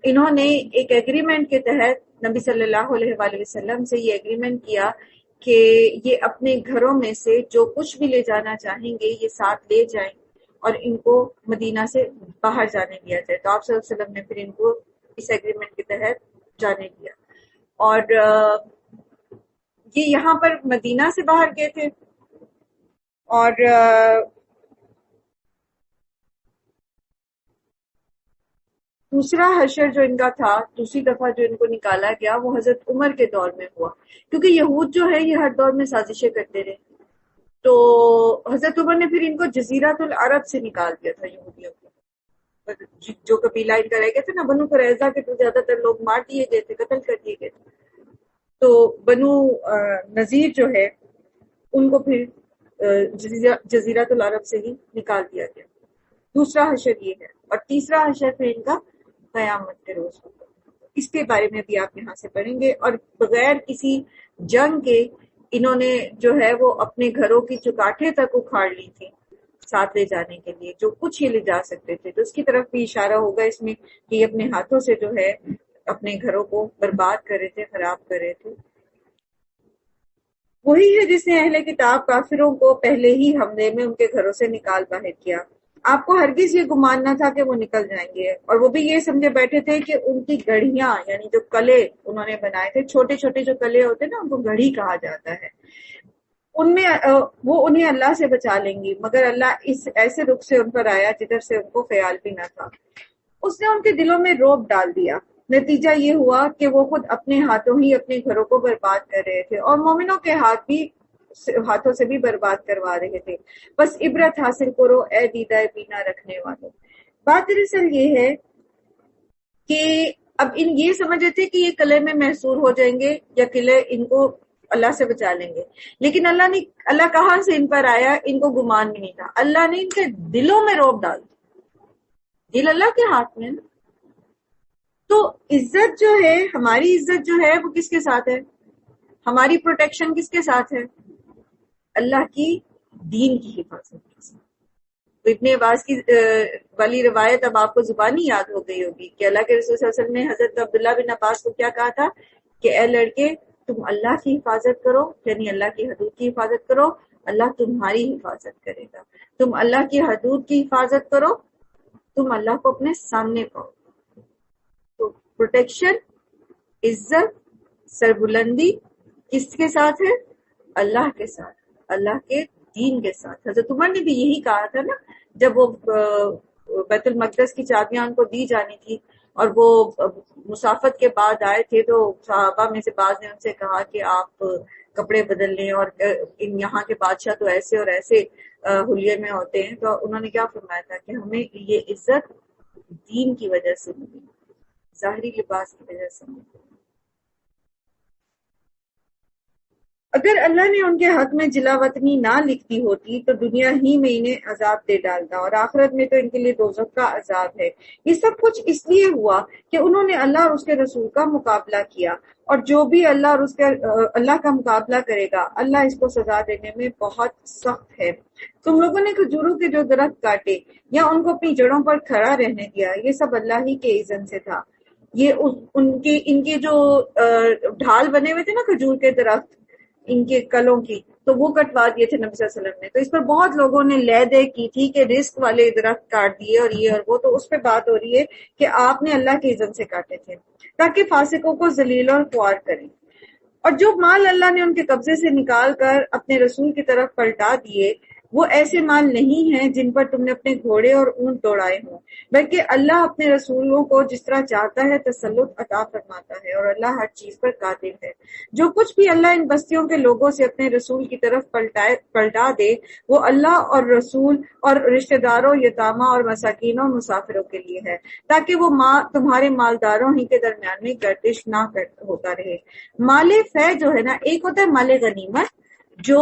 انہوں نے ایک ایگریمنٹ کے تحت نبی صلی اللہ علیہ وآلہ وسلم سے یہ ایگریمنٹ کیا کہ یہ اپنے گھروں میں سے جو کچھ بھی لے جانا چاہیں گے یہ ساتھ لے جائیں اور ان کو مدینہ سے باہر جانے دیا جائے۔ تو آپ صلی اللہ علیہ وسلم نے پھر ان کو اس ایگریمنٹ کے تحت جانے دیا، اور یہ یہاں پر مدینہ سے باہر گئے تھے، اور دوسرا حشر جو ان کا تھا، دوسری دفعہ جو ان کو نکالا گیا وہ حضرت عمر کے دور میں ہوا، کیونکہ یہود جو ہے یہ ہر دور میں سازشیں کرتے رہے، تو حضرت عمر نے پھر ان کو جزیرۃ العرب سے نکال دیا تھا، یہودیوں کو جو قبیلہ ان کا رہ گئے تھے نا، بنو قریظہ کے تو زیادہ تر لوگ مار دیے گئے تھے، قتل کر دیے گئے تھے، تو بنو نذیر جو ہے ان کو پھر جزیرۃ العرب سے ہی نکال دیا گیا۔ دوسرا حشر یہ ہے، اور تیسرا حشر پھر ان کا قیامت کے روز ہوگا، اس کے بارے میں بھی آپ یہاں سے پڑھیں گے۔ اور بغیر کسی جنگ کے انہوں نے جو ہے وہ اپنے گھروں کی چوکاٹیں تک اکھاڑ لی تھی ساتھ لے جانے کے لیے، جو کچھ ہی لے جا سکتے تھے، تو اس کی طرف بھی اشارہ ہوگا اس میں کہ یہ اپنے ہاتھوں سے جو ہے اپنے گھروں کو برباد کر رہے تھے، خراب کر رہے تھے۔ وہی ہے جس نے اہل کتاب کافروں کو پہلے ہی حملے میں ان کے گھروں سے نکال باہر کیا، آپ کو ہرگز یہ گمان نہ تھا کہ وہ نکل جائیں گے، اور وہ بھی یہ سمجھے بیٹھے تھے کہ ان کی گڑھیاں یعنی جو قلعے انہوں نے بنائے تھے، چھوٹے چھوٹے جو قلعے ہوتے نا ان کو گڑھی کہا جاتا ہے، ان میں وہ انہیں اللہ سے بچا لیں گی، مگر اللہ اس ایسے رخ سے ان پر آیا جدھر سے ان کو خیال بھی نہ تھا، اس نے ان کے دلوں میں رعب ڈال دیا، نتیجہ یہ ہوا کہ وہ خود اپنے ہاتھوں ہی اپنے گھروں کو برباد کر رہے تھے اور مومنوں کے ہاتھوں سے بھی برباد کروا رہے تھے، بس عبرت حاصل کرو اے دیدہ بینا رکھنے والوں۔ بات دراصل یہ ہے کہ اب ان یہ سمجھے تھے کہ یہ قلعے میں محصور ہو جائیں گے یا قلعے ان کو اللہ سے بچا لیں گے، لیکن اللہ کہاں سے ان پر آیا، ان کو گمان بھی نہیں تھا، اللہ نے ان کے دلوں میں رعب ڈال دیا، دل اللہ کے ہاتھ میں نا۔ تو عزت جو ہے، ہماری عزت جو ہے وہ کس کے ساتھ ہے، ہماری پروٹیکشن کس کے ساتھ ہے، اللہ کی دین کی حفاظت کے ساتھ۔ تو ابن عباس کی والی روایت اب آپ کو زبانی یاد ہو گئی ہوگی کہ اللہ کے رسول صلی اللہ علیہ وسلم نے حضرت عبداللہ بن عباس کو کیا کہا تھا کہ اے لڑکے تم اللہ کی حفاظت کرو، یعنی اللہ کی حدود کی حفاظت کرو، اللہ تمہاری حفاظت کرے گا۔ تم اللہ کی حدود کی حفاظت کرو، تم اللہ کو اپنے سامنے پاؤ۔ تو پروٹیکشن، عزت، سربلندی کس کے ساتھ ہے؟ اللہ کے ساتھ، اللہ کے دین کے ساتھ۔ حضرت عمر نے بھی یہی کہا تھا نا، جب وہ بیت المقدس کی چابیاں ان کو دی جانی تھی اور وہ مسافت کے بعد آئے تھے، تو صحابہ میں سے بعض نے ان سے کہا کہ آپ کپڑے بدل لیں، اور یہاں کے بادشاہ تو ایسے اور ایسے حلیے میں ہوتے ہیں۔ تو انہوں نے کیا فرمایا تھا کہ ہمیں یہ عزت دین کی وجہ سے ملی، ظاہری لباس کی وجہ سے ملی۔ اگر اللہ نے ان کے حق میں جلا وطنی نہ لکھتی ہوتی تو دنیا ہی میں انہیں عذاب دے ڈالتا، اور آخرت میں تو ان کے لیے دوزخ کا عذاب ہے۔ یہ سب کچھ اس لیے ہوا کہ انہوں نے اللہ اور اس کے رسول کا مقابلہ کیا، اور جو بھی اللہ کا مقابلہ کرے گا، اللہ اس کو سزا دینے میں بہت سخت ہے۔ تم لوگوں نے کھجوروں کے جو درخت کاٹے یا ان کو اپنی جڑوں پر کھڑا رہنے دیا، یہ سب اللہ ہی کے اذن سے تھا۔ یہ ان کے جو ڈھال بنے ہوئے تھے نا کھجور کے درخت، ان کے کلوں کی، تو وہ کٹوا دیے تھے نبی صلی اللہ علیہ وسلم نے۔ تو اس پر بہت لوگوں نے لے دے کی تھی کہ رزق والے درخت کاٹ دیے اور یہ اور وہ، تو اس پہ بات ہو رہی ہے کہ آپ نے اللہ کے اذن سے کاٹے تھے تاکہ فاسقوں کو ذلیل اور خوار کریں۔ اور جو مال اللہ نے ان کے قبضے سے نکال کر اپنے رسول کی طرف پلٹا دیے، وہ ایسے مال نہیں ہیں جن پر تم نے اپنے گھوڑے اور اونٹ دوڑائے ہوں، بلکہ اللہ اپنے رسولوں کو جس طرح چاہتا ہے تسلط عطا فرماتا ہے، اور اللہ ہر چیز پر قادر ہے۔ جو کچھ بھی اللہ ان بستیوں کے لوگوں سے اپنے رسول کی طرف پلٹا دے، وہ اللہ اور رسول اور رشتہ داروں، یتامہ اور مساکینوں اور مسافروں کے لیے ہے، تاکہ وہ تمہارے مالداروں ہی کے درمیان میں گردش نہ ہوتا رہے۔ مال فے جو ہے نا، ایک ہوتا ہے مال غنیمت جو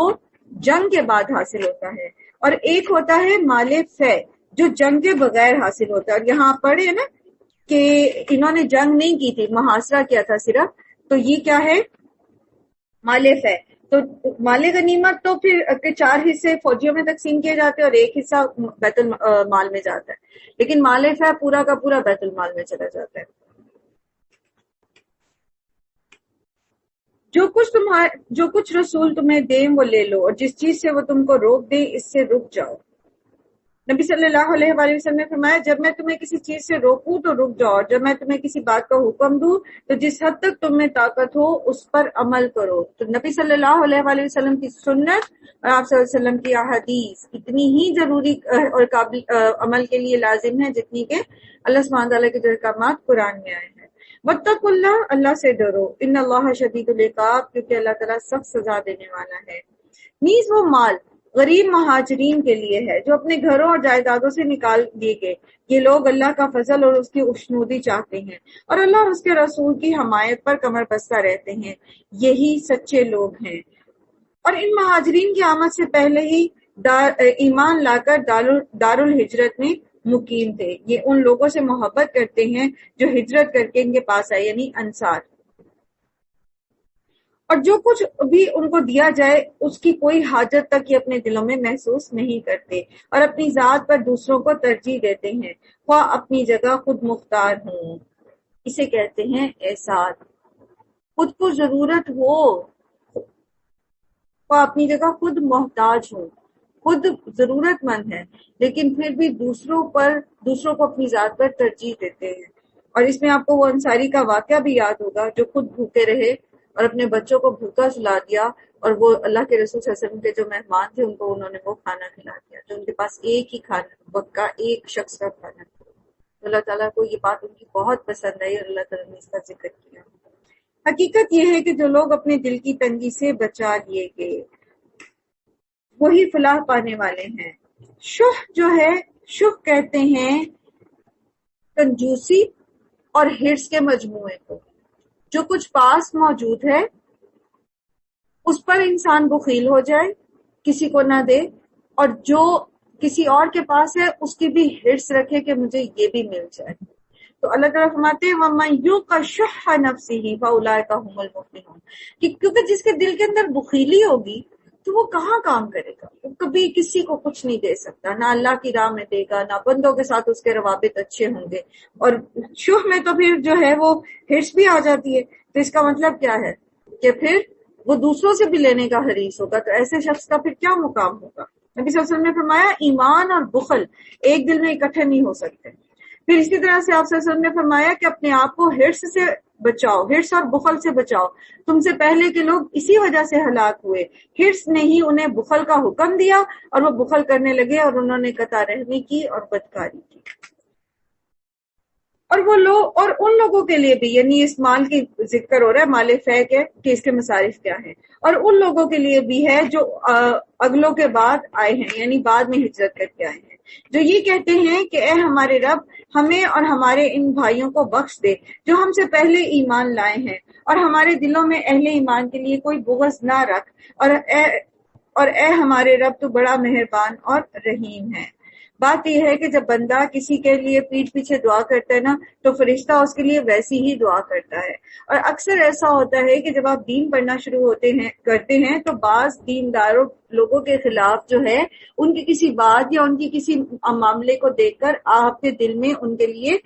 جنگ کے بعد حاصل ہوتا ہے، اور ایک ہوتا ہے مال فے جو جنگ کے بغیر حاصل ہوتا ہے۔ اور یہاں پڑھے نا کہ انہوں نے جنگ نہیں کی تھی، محاصرہ کیا تھا صرف، تو یہ کیا ہے؟ مال فے۔ تو مال غنیمت تو پھر 4 حصے فوجیوں میں تقسیم کیے جاتے ہیں اور 1 حصہ بیت المال میں جاتا ہے، لیکن مال فے پورا کا پورا بیت المال میں چلا جاتا ہے۔ جو کچھ رسول تمہیں دیں وہ لے لو، اور جس چیز سے وہ تم کو روک دیں اس سے رک جاؤ۔ نبی صلی اللہ علیہ وآلہ وسلم نے فرمایا، جب میں تمہیں کسی چیز سے روکوں تو رک جاؤ، اور جب میں تمہیں کسی بات کا حکم دوں تو جس حد تک تم میں طاقت ہو اس پر عمل کرو۔ تو نبی صلی اللہ علیہ وآلہ وسلم کی سنت اور آپ صلی اللہ علیہ وسلم کی احادیث اتنی ہی ضروری اور قابل عمل کے لیے لازم ہے جتنی کہ اللہ سبحانہ تعالیٰ کے جو احکامات قرآن میں آئے ہیں۔ واتقوا اللہ، اللہ سے ڈرو، ان اللہ شدید العقاب، کیونکہ اللہ تعالیٰ سخت سزا دینے والا ہے۔ نیز وہ مال غریب مہاجرین کے لیے ہے جو اپنے گھروں اور جائیدادوں سے نکال دیے گئے۔ یہ لوگ اللہ کا فضل اور اس کی خوشنودی چاہتے ہیں، اور اللہ اور اس کے رسول کی حمایت پر کمر بستہ رہتے ہیں، یہی سچے لوگ ہیں۔ اور ان مہاجرین کی آمد سے پہلے ہی ایمان لا کر دار الہجرت میں مقیم تھے۔ یہ ان لوگوں سے محبت کرتے ہیں جو ہجرت کر کے ان کے پاس آئے، یعنی انصار۔ اور جو کچھ بھی ان کو دیا جائے اس کی کوئی حاجت تک یہ اپنے دلوں میں محسوس نہیں کرتے، اور اپنی ذات پر دوسروں کو ترجیح دیتے ہیں، خواہ اپنی جگہ خود مختار ہوں۔ اسے کہتے ہیں احسان۔ خود کو ضرورت ہو، خواہ اپنی جگہ خود محتاج ہوں، خود ضرورت مند ہے، لیکن پھر بھی دوسروں کو اپنی ذات پر ترجیح دیتے ہیں۔ اور اس میں آپ کو وہ انصاری کا واقعہ بھی یاد ہوگا جو خود بھوکے رہے اور اپنے بچوں کو بھوکا سلا دیا، اور وہ اللہ کے رسول صلی اللہ علیہ وسلم کے جو مہمان تھے ان کو انہوں نے وہ کھانا کھلا دیا جو ان کے پاس ایک ہی کھانا، وقت کا ایک شخص کا کھانا تھا۔ اللہ تعالیٰ کو یہ بات ان کی بہت پسند آئی اور اللہ تعالیٰ نے اس کا ذکر کیا۔ حقیقت یہ ہے کہ جو لوگ اپنے دل کی تنگی سے بچا لیے گئے وہی فلاح پانے والے ہیں۔ شح جو ہے، شح کہتے ہیں کنجوسی اور ہرس کے مجموعے کو۔ جو کچھ پاس موجود ہے اس پر انسان بخیل ہو جائے، کسی کو نہ دے، اور جو کسی اور کے پاس ہے اس کی بھی ہرس رکھے کہ مجھے یہ بھی مل جائے۔ تو اللہ تعالیٰ فرماتے ہیں وَمَن یُوقَ شُحَّ نَفْسِهِ فَأُولَٰئِکَ هُمُ الْمُفْلِحُونَ، کیونکہ جس کے دل کے اندر بخیلی ہوگی تو وہ کہاں کام کرے گا، وہ کبھی کسی کو کچھ نہیں دے سکتا، نہ اللہ کی راہ میں دے گا، نہ بندوں کے ساتھ اس کے روابط اچھے ہوں گے۔ اور شح میں تو پھر جو ہے وہ ہرس بھی آ جاتی ہے، تو اس کا مطلب کیا ہے کہ پھر وہ دوسروں سے بھی لینے کا حریص ہوگا، تو ایسے شخص کا پھر کیا مقام ہوگا؟ نبی صلی اللہ علیہ وسلم نے فرمایا ایمان اور بخل ایک دل میں اکٹھے نہیں ہو سکتے۔ پھر اسی طرح سے آپ صلی اللہ علیہ وسلم نے فرمایا کہ اپنے آپ کو ہرس سے بچاؤ، ہرس اور بخل سے بچاؤ، تم سے پہلے کے لوگ اسی وجہ سے ہلاک ہوئے، ہرس نے ہی انہیں بخل کا حکم دیا اور وہ بخل کرنے لگے اور انہوں نے قطع رحمی کی اور بدکاری کی۔ اور وہ لوگ اور ان لوگوں کے لیے بھی، یعنی اس مال کی ذکر ہو رہا ہے، مال فے کے کہ اس کے مصارف کیا ہیں، اور ان لوگوں کے لیے بھی ہے جو اگلوں کے بعد آئے ہیں، یعنی بعد میں ہجرت کر کے آئے ہیں، جو یہ کہتے ہیں کہ اے ہمارے رب ہمیں اور ہمارے ان بھائیوں کو بخش دے جو ہم سے پہلے ایمان لائے ہیں، اور ہمارے دلوں میں اہل ایمان کے لیے کوئی بغض نہ رکھ، اور اے ہمارے رب تو بڑا مہربان اور رحیم ہے۔ بات یہ ہے کہ جب بندہ کسی کے لیے پیٹھ پیچھے دعا کرتا ہے نا، تو فرشتہ اس کے لیے ویسی ہی دعا کرتا ہے۔ اور اکثر ایسا ہوتا ہے کہ جب آپ دین پڑھنا شروع کرتے ہیں تو بعض دینداروں لوگوں کے خلاف جو ہے ان کی کسی بات یا ان کی کسی معاملے کو دیکھ کر آپ کے دل میں ان کے لیے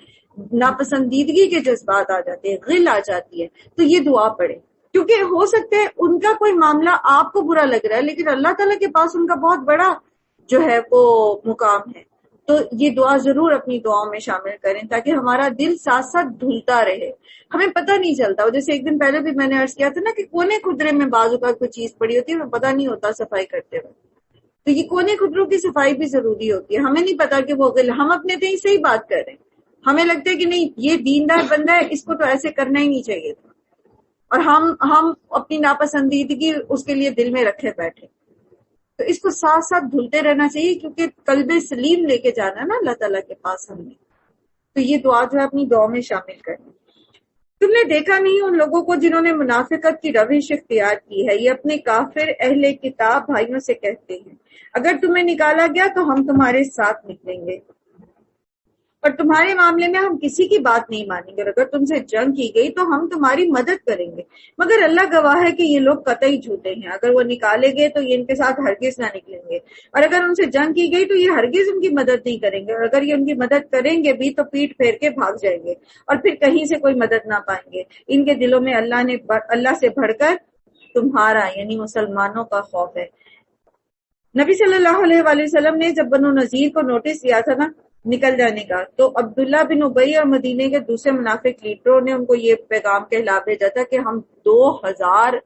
ناپسندیدگی کے جذبات آ جاتے ہیں، غل آ جاتی ہے، تو یہ دعا پڑھیں، کیونکہ ہو سکتا ہے ان کا کوئی معاملہ آپ کو برا لگ رہا ہے لیکن اللہ تعالیٰ کے پاس ان کا بہت بڑا جو ہے وہ مقام ہے۔ تو یہ دعا ضرور اپنی دعاؤں میں شامل کریں تاکہ ہمارا دل ساتھ ساتھ دھلتا رہے، ہمیں پتہ نہیں چلتا۔ جیسے ایک دن پہلے بھی میں نے عرض کیا تھا نا کہ کونے خدرے میں بعض اوقات کوئی چیز پڑی ہوتی ہے، ہمیں پتہ نہیں ہوتا صفائی کرتے ہوئے، تو یہ کونے خدروں کی صفائی بھی ضروری ہوتی ہے۔ ہمیں نہیں پتا کہ وہ ہم اپنے تئیں صحیح بات کر رہے ہیں، ہمیں لگتا ہے کہ نہیں یہ دیندار بندہ ہے، اس کو تو ایسے کرنا ہی نہیں چاہیے تھا، اور ہم اپنی ناپسندیدگی اس کے لیے دل میں رکھے بیٹھے۔ تو اس کو ساتھ ساتھ دھلتے رہنا چاہیے، کیونکہ قلب سلیم لے کے جانا ہے نا اللہ تعالیٰ کے پاس ہم نے، تو یہ دعا جو ہے اپنی دعا میں شامل کرنا۔ تم نے دیکھا نہیں ان لوگوں کو جنہوں نے منافقت کی روش اختیار کی ہے، یہ اپنے کافر اہل کتاب بھائیوں سے کہتے ہیں اگر تمہیں نکالا گیا تو ہم تمہارے ساتھ نکلیں گے، اور تمہارے معاملے میں ہم کسی کی بات نہیں مانیں گے، اور اگر تم سے جنگ کی گئی تو ہم تمہاری مدد کریں گے، مگر اللہ گواہ ہے کہ یہ لوگ قطعی جھوٹے ہیں۔ اگر وہ نکالے گئے تو یہ ان کے ساتھ ہرگز نہ نکلیں گے، اور اگر ان سے جنگ کی گئی تو یہ ہرگز ان کی مدد نہیں کریں گے، اور اگر یہ ان کی مدد کریں گے بھی تو پیٹ پھیر کے بھاگ جائیں گے اور پھر کہیں سے کوئی مدد نہ پائیں گے۔ ان کے دلوں میں اللہ سے بڑھ کر تمہارا یعنی مسلمانوں کا خوف ہے۔ نبی صلی اللہ علیہ وآلہ وسلم نے جب بنو نذیر کو نوٹس دیا تھا نا نکل جانے کا، تو عبداللہ بن ابی اور مدینے کے دوسرے منافق لیڈروں نے ان کو یہ پیغام کہلا بھیجا تھا کہ ہم 2000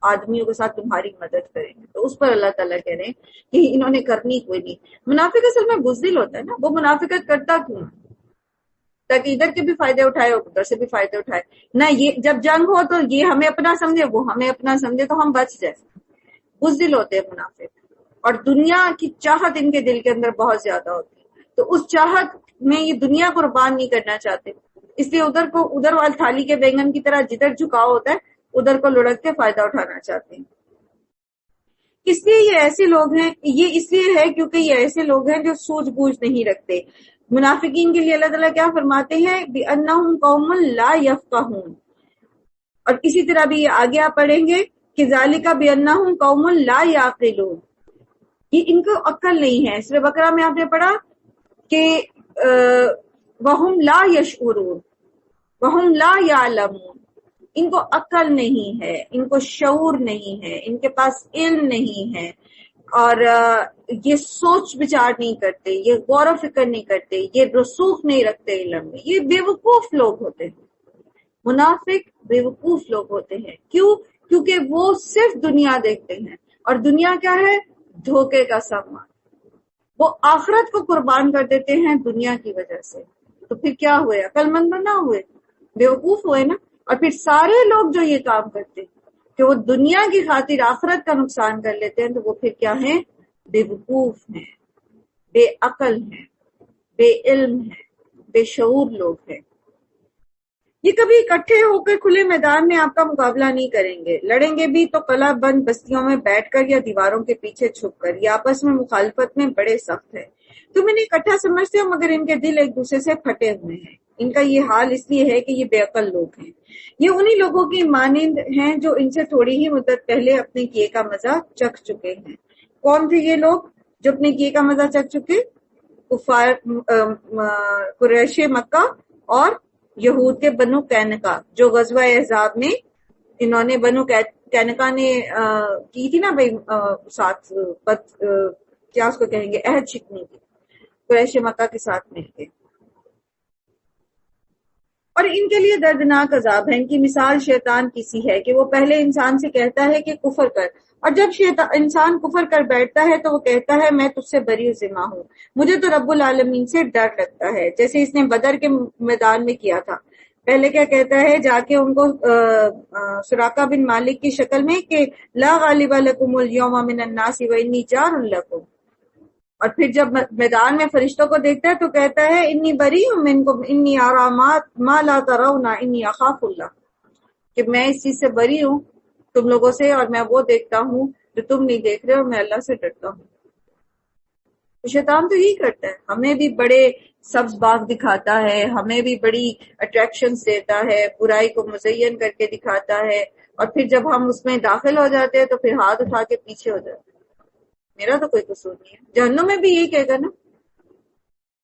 آدمیوں کے ساتھ تمہاری مدد کریں گے، تو اس پر اللہ تعالیٰ کہہ رہے ہیں کہ انہوں نے کرنی کوئی نہیں۔ منافق اصل میں بزدل ہوتا ہے نا، وہ منافقت کرتا کیوں تاکہ ادھر کے بھی فائدے اٹھائے اور ادھر سے بھی فائدے اٹھائے نہ، یہ جب جنگ ہو تو یہ ہمیں اپنا سمجھے وہ ہمیں اپنا سمجھے تو ہم بچ جائیں۔ بزدل ہوتے ہیں منافق، اور دنیا کی چاہت ان کے دل کے اندر بہت زیادہ ہوتی ہے، تو اس چاہت میں یہ دنیا قربان نہیں کرنا چاہتے، اس لیے ادھر وال تھالی کے بینگن کی طرح جدھر جھکاؤ ہوتا ہے ادھر کو لڑک کے فائدہ اٹھانا چاہتے ہیں۔ اس لیے یہ ایسے لوگ ہیں، یہ اس لیے ہے کیونکہ یہ ایسے لوگ ہیں جو سوجھ بوجھ نہیں رکھتے۔ منافقین کے لیے اللہ تعالیٰ کیا فرماتے ہیں؟ بِأَنَّهُمْ قَوْمٌ لَا يَفْقَهُونَ، اور اسی طرح بھی یہ آگے آپ پڑھیں گے کہ ذَلِكَ بِأَنَّهُمْ قَوْمٌ لَا يَعْقِلُونَ، یہ ان کو عقل نہیں ہے۔ سورہ بقرہ میں آپ نے پڑھا کہ وَهُمْ لَا يَشْعُرُونَ وَهُمْ لَا يَعْلَمُونَ، ان کو عقل نہیں ہے، ان کو شعور نہیں ہے، ان کے پاس علم نہیں ہے، اور یہ سوچ بچار نہیں کرتے، یہ غور و فکر نہیں کرتے، یہ رسوخ نہیں رکھتے علم میں، یہ بے وقوف لوگ ہوتے ہیں۔ منافق بے وقوف لوگ ہوتے ہیں، کیوں؟ کیونکہ وہ صرف دنیا دیکھتے ہیں، اور دنیا کیا ہے؟ دھوکے کا سامان۔ وہ آخرت کو قربان کر دیتے ہیں دنیا کی وجہ سے، تو پھر کیا ہوئے؟ عقل مند نہ ہوئے، بے وقوف ہوئے نا۔ اور پھر سارے لوگ جو یہ کام کرتے ہیں کہ وہ دنیا کی خاطر آخرت کا نقصان کر لیتے ہیں، تو وہ پھر کیا ہیں؟ بے وقوف ہیں، بے عقل ہیں، بے علم ہیں، بے شعور لوگ ہیں۔ یہ کبھی اکٹھے ہو کر کھلے میدان میں آپ کا مقابلہ نہیں کریں گے، لڑیں گے بھی تو قلعہ بند بستیوں میں بیٹھ کر یا دیواروں کے پیچھے چھپ کر، یہ آپس میں مخالفت میں بڑے سخت ہے۔ تم انہیں اکٹھا سمجھتے ہو مگر ان کے دل ایک دوسرے سے پھٹے ہوئے ہیں۔ ان کا یہ حال اس لیے ہے کہ یہ بے عقل لوگ ہیں۔ یہ انہی لوگوں کی مانند ہیں جو ان سے تھوڑی ہی مدت پہلے اپنے کیے کا مزہ چکھ چکے ہیں۔ کون تھے یہ لوگ جو اپنے کیے کا مزہ چکھ چکے؟ کفار قریش مکہ اور یہود کے بنو قینقاع جو غزوہ احزاب میں انہوں نے بنو کینکا نے کی تھی نا بھائی ساتھ کیا اس کو کہیں گے عہد شکنی کی قریش مکہ کے ساتھ مل کے، اور ان کے لیے دردناک عذاب ہے۔ ان کی مثال شیطان کی سی ہے کہ وہ پہلے انسان سے کہتا ہے کہ کفر کر، اور جب انسان کفر کر بیٹھتا ہے تو وہ کہتا ہے میں تجھ سے بری ذمہ ہوں، مجھے تو رب العالمین سے ڈر لگتا ہے، جیسے اس نے بدر کے میدان میں کیا تھا۔ پہلے کیا کہتا ہے جا کے ان کو سراقہ بن مالک کی شکل میں کہ لا غالب لکم اليوم من الناس وانی جار لکم، اور پھر جب میدان میں فرشتوں کو دیکھتا ہے تو کہتا ہے انی بریء منکم انی اری ما لا ترون انی اخاف اللہ، کہ میں اس چیز سے بری ہوں تم لوگوں سے، اور میں وہ دیکھتا ہوں جو تم نہیں دیکھ رہے، اور میں اللہ سے ڈرتا ہوں۔ تو شیطان تو یہی کرتا ہے، ہمیں بھی بڑے سبز باغ دکھاتا ہے، ہمیں بھی بڑی اٹریکشنز دیتا ہے، برائی کو مزین کر کے دکھاتا ہے، اور پھر جب ہم اس میں داخل ہو جاتے ہیں تو پھر ہاتھ اٹھا کے پیچھے ہو جاتے ہیں۔ میرا تو کوئی قصور نہیں ہے، جہنم میں بھی یہی کہے گا نا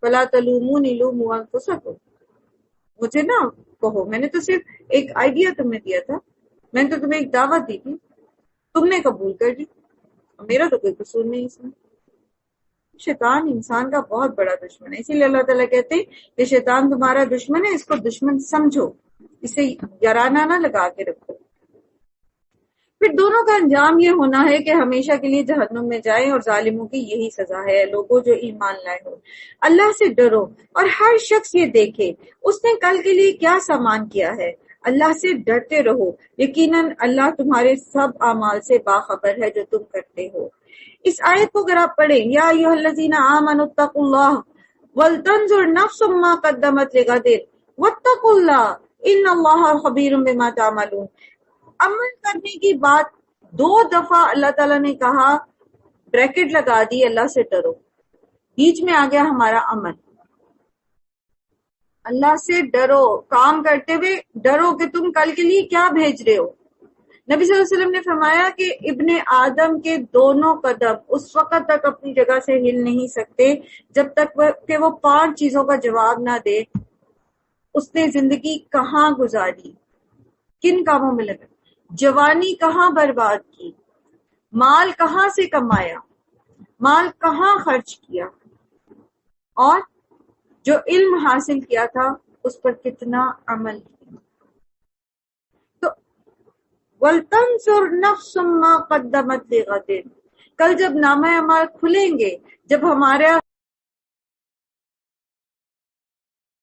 فَلَا تَلُومُونِ لُومُوا أَنفُسَكُمْ، مجھے نا کہو، میں نے تو صرف ایک آئیڈیا تمہیں دیا تھا، میں نے تو تمہیں ایک دعوت دی تھی، تم نے قبول کر لی، میرا تو کوئی قصور نہیں اس میں۔ شیطان انسان کا بہت بڑا دشمن ہے، اسی لیے اللہ تعالیٰ کہتے ہیں کہ شیطان تمہارا دشمن ہے، اس کو دشمن سمجھو، اسے یارانہ نہ لگا کے رکھو۔ پھر دونوں کا انجام یہ ہونا ہے کہ ہمیشہ کے لیے جہنم میں جائیں، اور ظالموں کی یہی سزا ہے۔ لوگوں جو ایمان لائے ہو، اللہ سے ڈرو، اور ہر شخص یہ دیکھے اس نے کل کے لیے کیا سامان کیا ہے۔ اللہ سے ڈرتے رہو، یقیناً اللہ تمہارے سب اعمال سے باخبر ہے جو تم کرتے ہو۔ اس آیت کو اگر آپ پڑھیں، یا ایھا الذین آمنوا اتقوا اللہ ولتنظر نفس ما قدمت لغد واتقوا اللہ ان اللہ خبیر بما تعملون، عمل کرنے کی بات 2 دفعہ اللہ تعالیٰ نے کہا، بریکٹ لگا دی اللہ سے ڈرو، بیچ میں آ گیا ہمارا عمل۔ اللہ سے ڈرو، کام کرتے ہوئے ڈرو کہ تم کل کے لیے کیا بھیج رہے ہو۔ نبی صلی اللہ علیہ وسلم نے فرمایا کہ ابن آدم کے دونوں قدم اس وقت تک اپنی جگہ سے ہل نہیں سکتے جب تک کہ وہ 5 چیزوں کا جواب نہ دے۔ اس نے زندگی کہاں گزاری، کن کاموں میں لگا، جوانی کہاں برباد کی، مال کہاں سے کمایا، مال کہاں خرچ کیا، اور جو علم حاصل کیا تھا اس پر کتنا عمل کیا۔ تو وَلْتَنْظُرْ نَفْسٌ مَّا قَدَّمَتْ لِغَدٍ، کل جب نامہ اعمال کھلیں گے، جب ہمارا